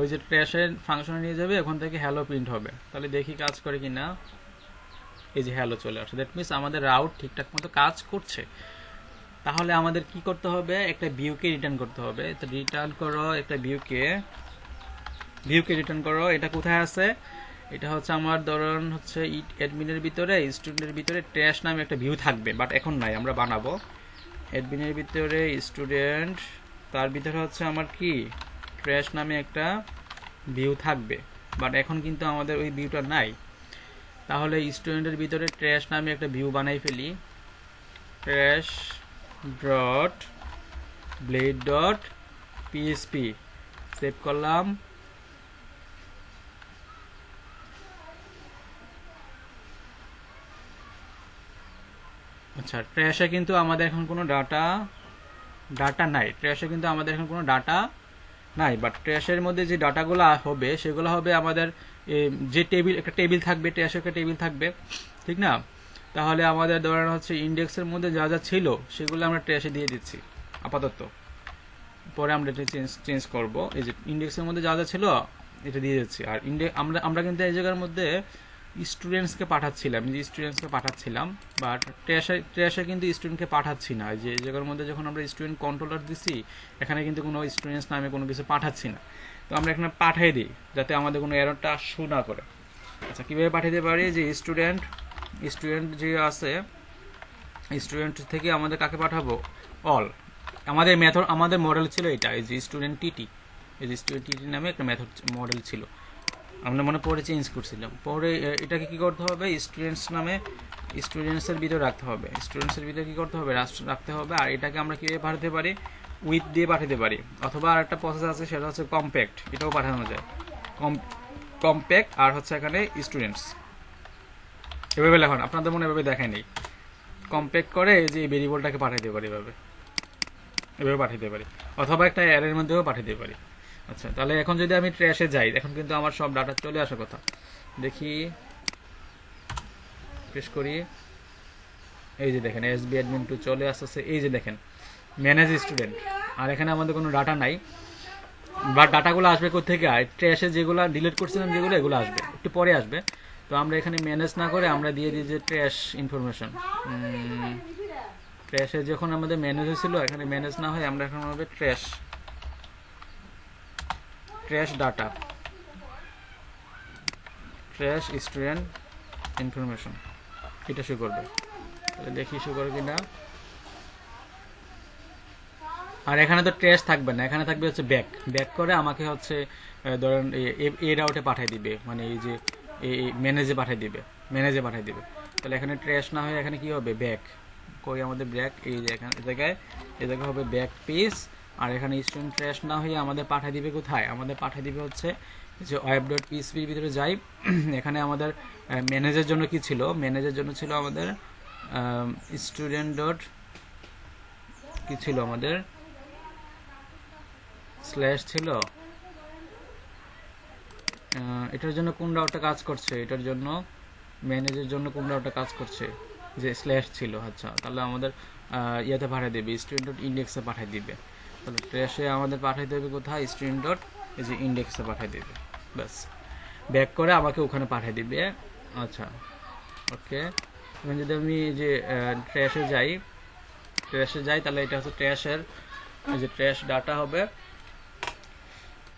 ওই যে ট্রেশের ফাংশনে নিয়ে যাবে, ওখান থেকে হ্যালো প্রিন্ট হবে। তাহলে দেখি কাজ করে কিনা, এই যে হ্যালো চলে আসে, দ্যাট মিনস আমাদের রাউট ঠিকঠাক মতো কাজ করছে। তাহলে আমাদের কি করতে হবে, একটা ভিউকে রিটার্ন করতে হবে। তো রিটার্ন করো একটা ভিউকে রিটার্ন করো। এটা কোথায় আছে, এটা হচ্ছে আমার ধরুন হচ্ছে অ্যাডমিনের ভিতরে, স্টুডেন্টের ভিতরে ট্রেশ নামে একটা ভিউ থাকবে, বাট এখন নাই, আমরা বানাবো। অ্যাডমিনের ভিতরে স্টুডেন্ট, তার ভিতরে হচ্ছে আমার কি ট্রেশ নামে একটা ভিউ থাকবে, বাট এখন কিন্তু আমাদের ওই ভিউটা নাই। তাহলে স্টুডেন্টের ভিতরে ট্রেশ নামে একটা ভিউ বানাই ফেলি, trash dot blade dot PHP, save করলাম। আচ্ছা, ট্র্যাশে কিন্তু আমাদের এখন কোনো ডাটা নাই, ট্র্যাশে কিন্তু আমাদের এখন কোনো ডাটা নাই, বাট ট্র্যাশের মধ্যে যে ডাটাগুলো হবে সেগুলো হবে আমাদের যে একটা টেবিল থাকবে, ট্র্যাশে একটা টেবিল থাকবে, ঠিক না? তাহলে আমাদের ধরেন হচ্ছে ইন্ডেক্সের মধ্যে যা যা ছিল সেগুলো আমরা ট্র্যাশে দিয়ে দিচ্ছি আপাতত, পরে আমরা এটা চেঞ্জ করব। এই যে ইন্ডেক্সের মধ্যে যা যা ছিল এটা দিয়ে দিচ্ছি। আর আমরা কিন্তু এই জায়গার মধ্যে স্টুডেন্টসকে পাঠাচ্ছিলাম, বাট ট্র্যাশে কিন্তু স্টুডেন্টকে পাঠাচ্ছি না। যে এই জায়গার মধ্যে যখন আমরা স্টুডেন্ট কন্ট্রোলার দিচ্ছি, এখানে কিন্তু কোনো স্টুডেন্টস নামে কোনো কিছু পাঠাচ্ছি না। তো আমরা এখানে পাঠিয়ে দিই যাতে আমাদের কোনো এররটা শো না করে। আচ্ছা, কীভাবে পাঠাতে পারি, যে স্টুডেন্ট যে আছে, স্টুডেন্ট থেকে আমাদের কাকে পাঠাবো, অল। আমাদের মডেল ছিল এটা, এই যে স্টুডেন্ট টিটি, এই যে স্টুডেন্ট টিটি নামে একটা মেথড মডেল ছিল, আমরা মনে পরে চেঞ্জ করছিলাম। পরে এটাকে কি করতে হবে, স্টুডেন্টসের ভিতরে রাখতে হবে, স্টুডেন্টসের ভিতরে কি করতে হবে, রাখতে হবে। আর এটাকে আমরা কিভাবে পাঠাতে পারি, উইথ দিয়ে পাঠাতে পারি, অথবা আর একটা প্রসেস আছে সেটা হচ্ছে কম্প্যাক্ট, এটাও পাঠানো যায়। কম্প্যাক্ট আর হচ্ছে এখানে স্টুডেন্টস, এভাবে লেখন, আপনাদের মনে এভাবে দেখায় নেই। কম্প্যাক্ট করে যে ভেরিয়েবলটাকে পাঠাতে পারি, এভাবে পাঠাতে পারি, অথবা একটা অ্যারের মধ্যেও পাঠাতে পারি। আচ্ছা, তাহলে এখন যদি আমি ট্র্যাশে যাই, এখন কিন্তু আমার সব ডাটা চলে আসার কথা। দেখি, প্রেস করি, এই যে দেখেন এসবি অ্যাডমিন 2 চলে আসছে। এই যে দেখেন ম্যানেজ স্টুডেন্ট, আর এখানে আমাদের কোনো ডাটা নাই, বাট ডাটাগুলো আসবে কোথেকে, ট্র্যাশে যেগুলো ডিলিট করছিলাম যেগুলো, এগুলো আসবে একটু পরে আসবে। তো আমরা এখানে ম্যানেজ না করে আমরা দিয়ে দিই যে ট্র্যাশ ইনফরমেশন। ট্র্যাশে যখন আমাদের ম্যানেজ হয়েছিল, এখানে ম্যানেজ না হয় আমরা এখন হবে trash data, trash student information, এটা শো করবে। তাহলে দেখি শো করে কিনা। আর এখানে তো ট্র্যাশ থাকবে না, এখানে থাকবে হচ্ছে ব্যাক করে আমাকে হচ্ছে ধরেন এ রাউটে পাঠিয়ে দিবে, মানে এই যে ম্যানেজে পাঠিয়ে দিবে। তাহলে এখানে ট্র্যাশ না হয়ে এখানে কি হবে, ব্যাক কই আমাদের ব্যাক, এই যে এখানে এই জায়গায় হবে ব্যাক পেজ। আর এখানে স্টুডেন্ট ট্র্যাশ না হয়ে আমাদের পাঠিয়ে দিবে কোথায়, আমাদের পাঠিয়ে দিবে হচ্ছে যে web.php এর ভিতরে যাই। এখানে আমাদের ম্যানেজের জন্য কি ছিল, ম্যানেজের জন্য ছিল আমাদের স্টুডেন্ট ডট কি ছিল, আমাদের স্ল্যাশ ছিল এটার জন্য কোন রাউটটা কাজ করছে, এটার জন্য ম্যানেজের জন্য কোন রাউটটা কাজ করছে, যে স্ল্যাশ ছিল। আচ্ছা, তাহলে আমাদের ইয়াতে পাঠিয়ে দেবে, স্টুডেন্ট ডট ইন্ডেক্সে পাঠিয়ে দিবে। তাহলে ট্র্যাশে আমাদের পাঠিয়ে দেবে কোথায়, স্টুডেন্ট ডট এই যে ইন্ডেক্সে পাঠিয়ে দেবে। ব্যাস, ব্যাক করে আমাকে ওখানে পাঠিয়ে দিবে। আচ্ছা, ওকে। এখন যদি আমি যে ট্র্যাশে যাই তাহলে এটা হচ্ছে ট্র্যাশের এই যে ট্র্যাশ ডাটা হবে,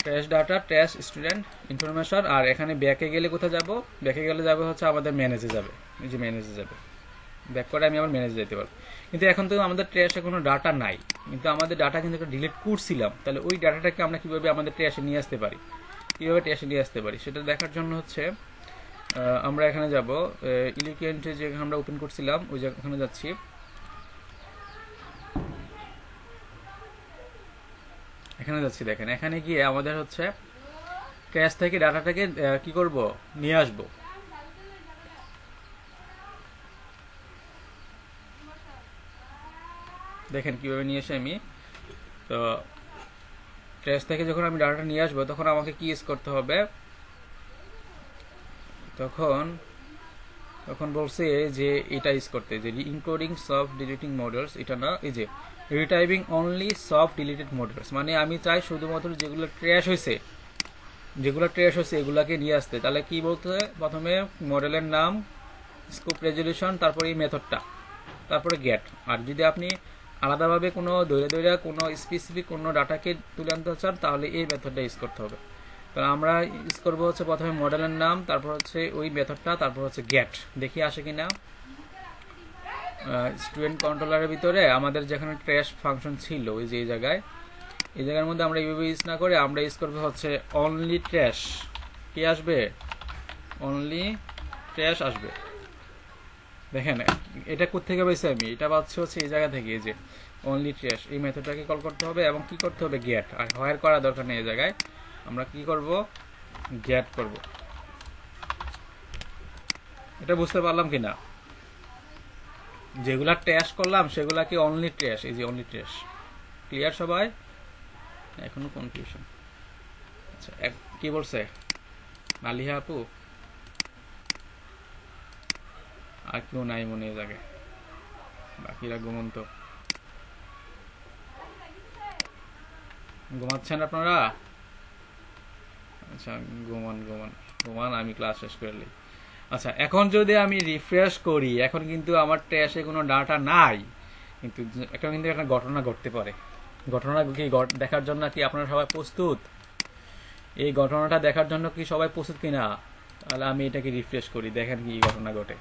trash data, trash student information. আর এখানে ব্যাকে গেলে কোথায় যাব, ব্যাকে গেলে যাবে হচ্ছে আমাদের ম্যানেজে যাবে, এই যে ম্যানেজে যাবে। ব্যাক করে আমি আমার ম্যানেজে যেতে পারবো। কিন্তু এখন তো আমাদের ট্র্যাশে কোনো ডাটা নাই, কিন্তু আমাদের ডাটা কিন্তু ডিলিট করছিলাম। তাহলে ওই ডাটাটাকে আমরা কিভাবে আমাদের ট্র্যাশে নিয়ে আসতে পারি, কীভাবে ট্র্যাশে নিয়ে আসতে পারি সেটা দেখার জন্য হচ্ছে আমরা এখানে যাব, ইলিকুয়েন্টে যে আমরা ওপেন করছিলাম ওই ওখানে যাচ্ছি। এখানে যাচ্ছি, দেখেন এখানে গিয়ে আমাদের হচ্ছে ট্র্যাশ থেকে ডাটাটাকে কি করব, নিয়ে আসব। দেখেন কিভাবে নিয়ে এসে আমি, তো ট্র্যাশ থেকে যখন আমি ডাটাটা নিয়ে আসবো তখন আমাকে কি ইউজ করতে হবে, তখন বলছে যে এটা ইউজ করতে, যে ইনকোডিং সফট ডিলিটিং মডেলস, এটা না, এই যে রিটাইপিং অনলি সফট ডিলিটেড মডেলস, মানে আমি চাই শুধুমাত্র যেগুলো ট্র্যাশ হয়েছে এগুলাকে নিয়ে আসতে। তাহলে কি বলতে, প্রথমে মডেলের নাম, স্কোপ রেজলিউশন, তারপরে এই মেথডটা, তারপরে গেট। আর যদি আপনি আলাদাভাবে কোনো দৈরা কোনো স্পেসিফিক কোনো ডাটাকে তুলে আনতে চান তাহলে এই মেথডটা ইউজ করতে হবে। তাহলে আমরা ইউজ করবো হচ্ছে প্রথমে মডেলের নাম, তারপর হচ্ছে ওই মেথডটা, তারপর হচ্ছে গেট। দেখি আসে কিনা। স্টুডেন্ট কন্ট্রোলারের ভিতরে আমাদের যেখানে ট্র্যাশ ফাংশন ছিল ওই যে এই জায়গার মধ্যে আমরা এইভাবে ইউজ না করে আমরা ইউজ করবো হচ্ছে অনলি ট্র্যাশ। কি আসবে, অনলি ট্র্যাশ আসবে। দেখেন এটা কোথেকে পাইছি আমি, এটা পাচ্ছি হচ্ছে এই জায়গা থেকে, এই যে অনলি ট্র্যাশ, এই মেথডটাকে কল করতে হবে এবং কি করতে হবে, গেট। আর হোয়ার করা দরকার নেই, এই জায়গায় আমরা কি করব, গেট করব। এটা বুঝতে পারলাম কিনা, যেগুলা ট্র্যাশ করলাম সেগুলা কি অনলি ট্র্যাশ, এই যে অনলি ট্র্যাশ। ক্লিয়ার সবাই, এখনো কনফিউশন? আচ্ছা, কি বলছে মালিহা আপু, আর কেউ নাই মনে এই জায়গায়, বাকিরা ঘুমন্ত, ঘুমাচ্ছেন আপনারা? আচ্ছা, ঘুমান, আমি ক্লাস শেষ করলি। আচ্ছা, এখন যদি আমি রিফ্রেশ করি, এখন কিন্তু আমার ট্র্যাশে কোনো ডাটা নাই, কিন্তু এখন কিন্তু একটা ঘটনা ঘটতে পারে। ঘটনা কি দেখার জন্য কি আপনারা সবাই প্রস্তুত? এই ঘটনাটা দেখার জন্য কি সবাই প্রস্তুত কিনা? তাহলে আমি এটাকে রিফ্রেশ করি, দেখেন কি ঘটনা ঘটে।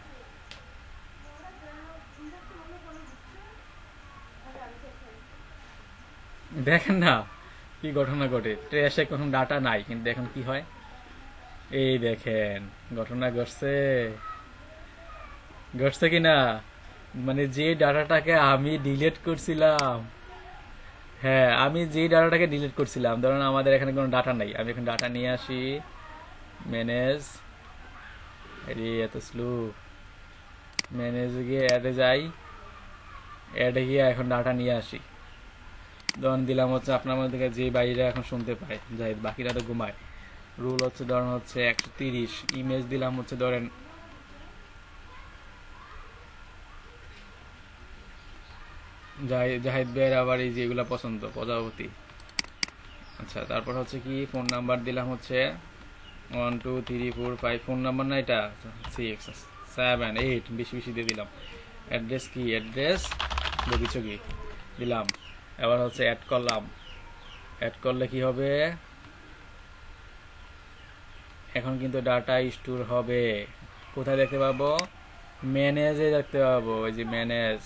দেখেন না কি ঘটনা ঘটে, ট্র্যাশে কোনো ডাটা নাই, কিন্তু দেখেন কি হয়। এই দেখেন ঘটনা ঘটছে কিনা, মানে যে ডাটাটাকে আমি ডিলিট করছিলাম, হ্যাঁ আমি যে ডাটাটাকে ডিলিট করছিলাম, ধরুন আমাদের এখানে কোনো ডাটা নাই, আমি এখন ডাটা নিয়ে আসি, ম্যানেজ, এত স্লো, ম্যানেজ গিয়ে অ্যাডে যাই, অ্যাডে গিয়ে এখন ডাটা নিয়ে আসি। ধরুন দিলাম হচ্ছে আপনার মধ্যে যে বাইরে এখন শুনতে পায়, যাই বাকিরা তো ঘুমায়। রুল হচ্ছে ধরেন হচ্ছে 130, ইমেজ দিলাম হচ্ছে ধরেন জাহিদ ভাইয়ের আবার এই যে এগুলা পছন্দ, প্রজাপতি। আচ্ছা, তারপর হচ্ছে কি ফোন নাম্বার দিলাম হচ্ছে 1 2 3 4 5, ফোন নাম্বার না এটা 6 7 8, বেশি দিয়ে দিলাম। অ্যাড্রেস কি, অ্যাড্রেস বগিচগি দিলাম। এবার হচ্ছে অ্যাড করলাম, অ্যাড করলে কি হবে, এখন কিন্তু ডাটা স্টোর হবে। কোথায় দেখতে পাবো, ম্যানেজে দেখতে পাবো, ওই যে ম্যানেজ।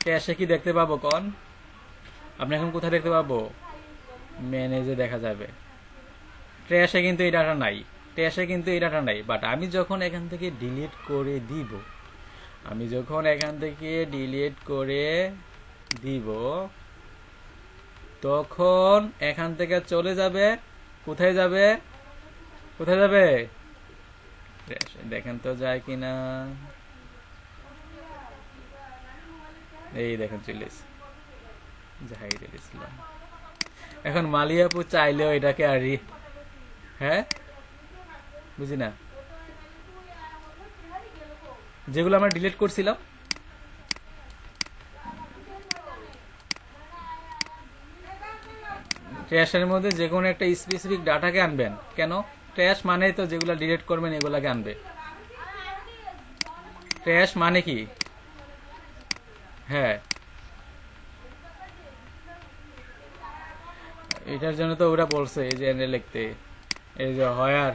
ক্যাশে কি দেখতে পাবো কোন, আপনি এখন কোথায় দেখতে পাবো, ম্যানেজে দেখা যাবে। ট্র্যাশে কিন্তু এই ডাটা নাই, বাট আমি যখন এখান থেকে ডিলিট করে দিব, তখন এখান থেকে চলে যাবে, কোথায় যাবে, দেখেন তো যায় কিনা। এই দেখেন চলে এসেছে জাহিদুল ইসলাম। এখন মালিয়াপু চাইলেও এটাকে আর হ্যাঁ, বুঝি না, যেগুলো আমরা ডিলিট করছিলাম। ট্র্যাশের মধ্যে যে কোনো একটা স্পেসিফিক ডাটাকে আনবেন। কেন? ট্র্যাশ মানে তো যেগুলো ডিলিট করবেন এগুলাকে আনবে। ট্র্যাশ মানে কি? হ্যাঁ, এটার জন্য তো ওরা বলছে এই যে এনে লিখতে, এই যে হয়ার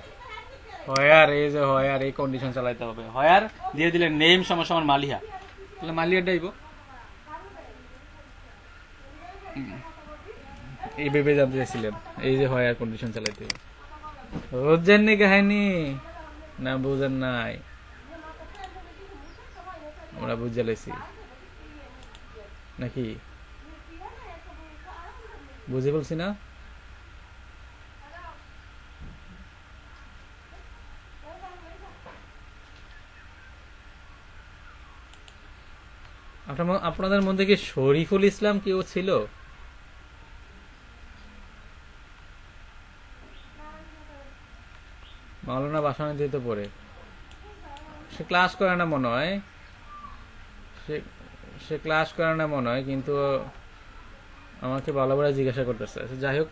হয়ার, এই যে হয়ার, এই কন্ডিশন চালাইতে হবে। হয়ার দিয়ে দিলে নেম সমান সমান মালিহা, তাহলে মালিহা ডাইব, এই ভেবে জানতে চাইছিলেন। এই যে হয়ার কন্ডিশন চালাইতে হবে। বুঝছেন নি কাহিনী? না বুঝেন নাই, আমরা বুঝে লাইছি নাকি? বুঝে বলছি না? আপনাদের মধ্যে কি শরীফুল ইসলাম কেউ ছিল? মাওলানা বাসানে দিতে পড়ে, সে ক্লাস করে না মনে হয়, সে সে ক্লাস করে না মনে হয়, কিন্তু আমাকে ভালো করে জিজ্ঞাসা করতেছে। আচ্ছা, যাই হোক,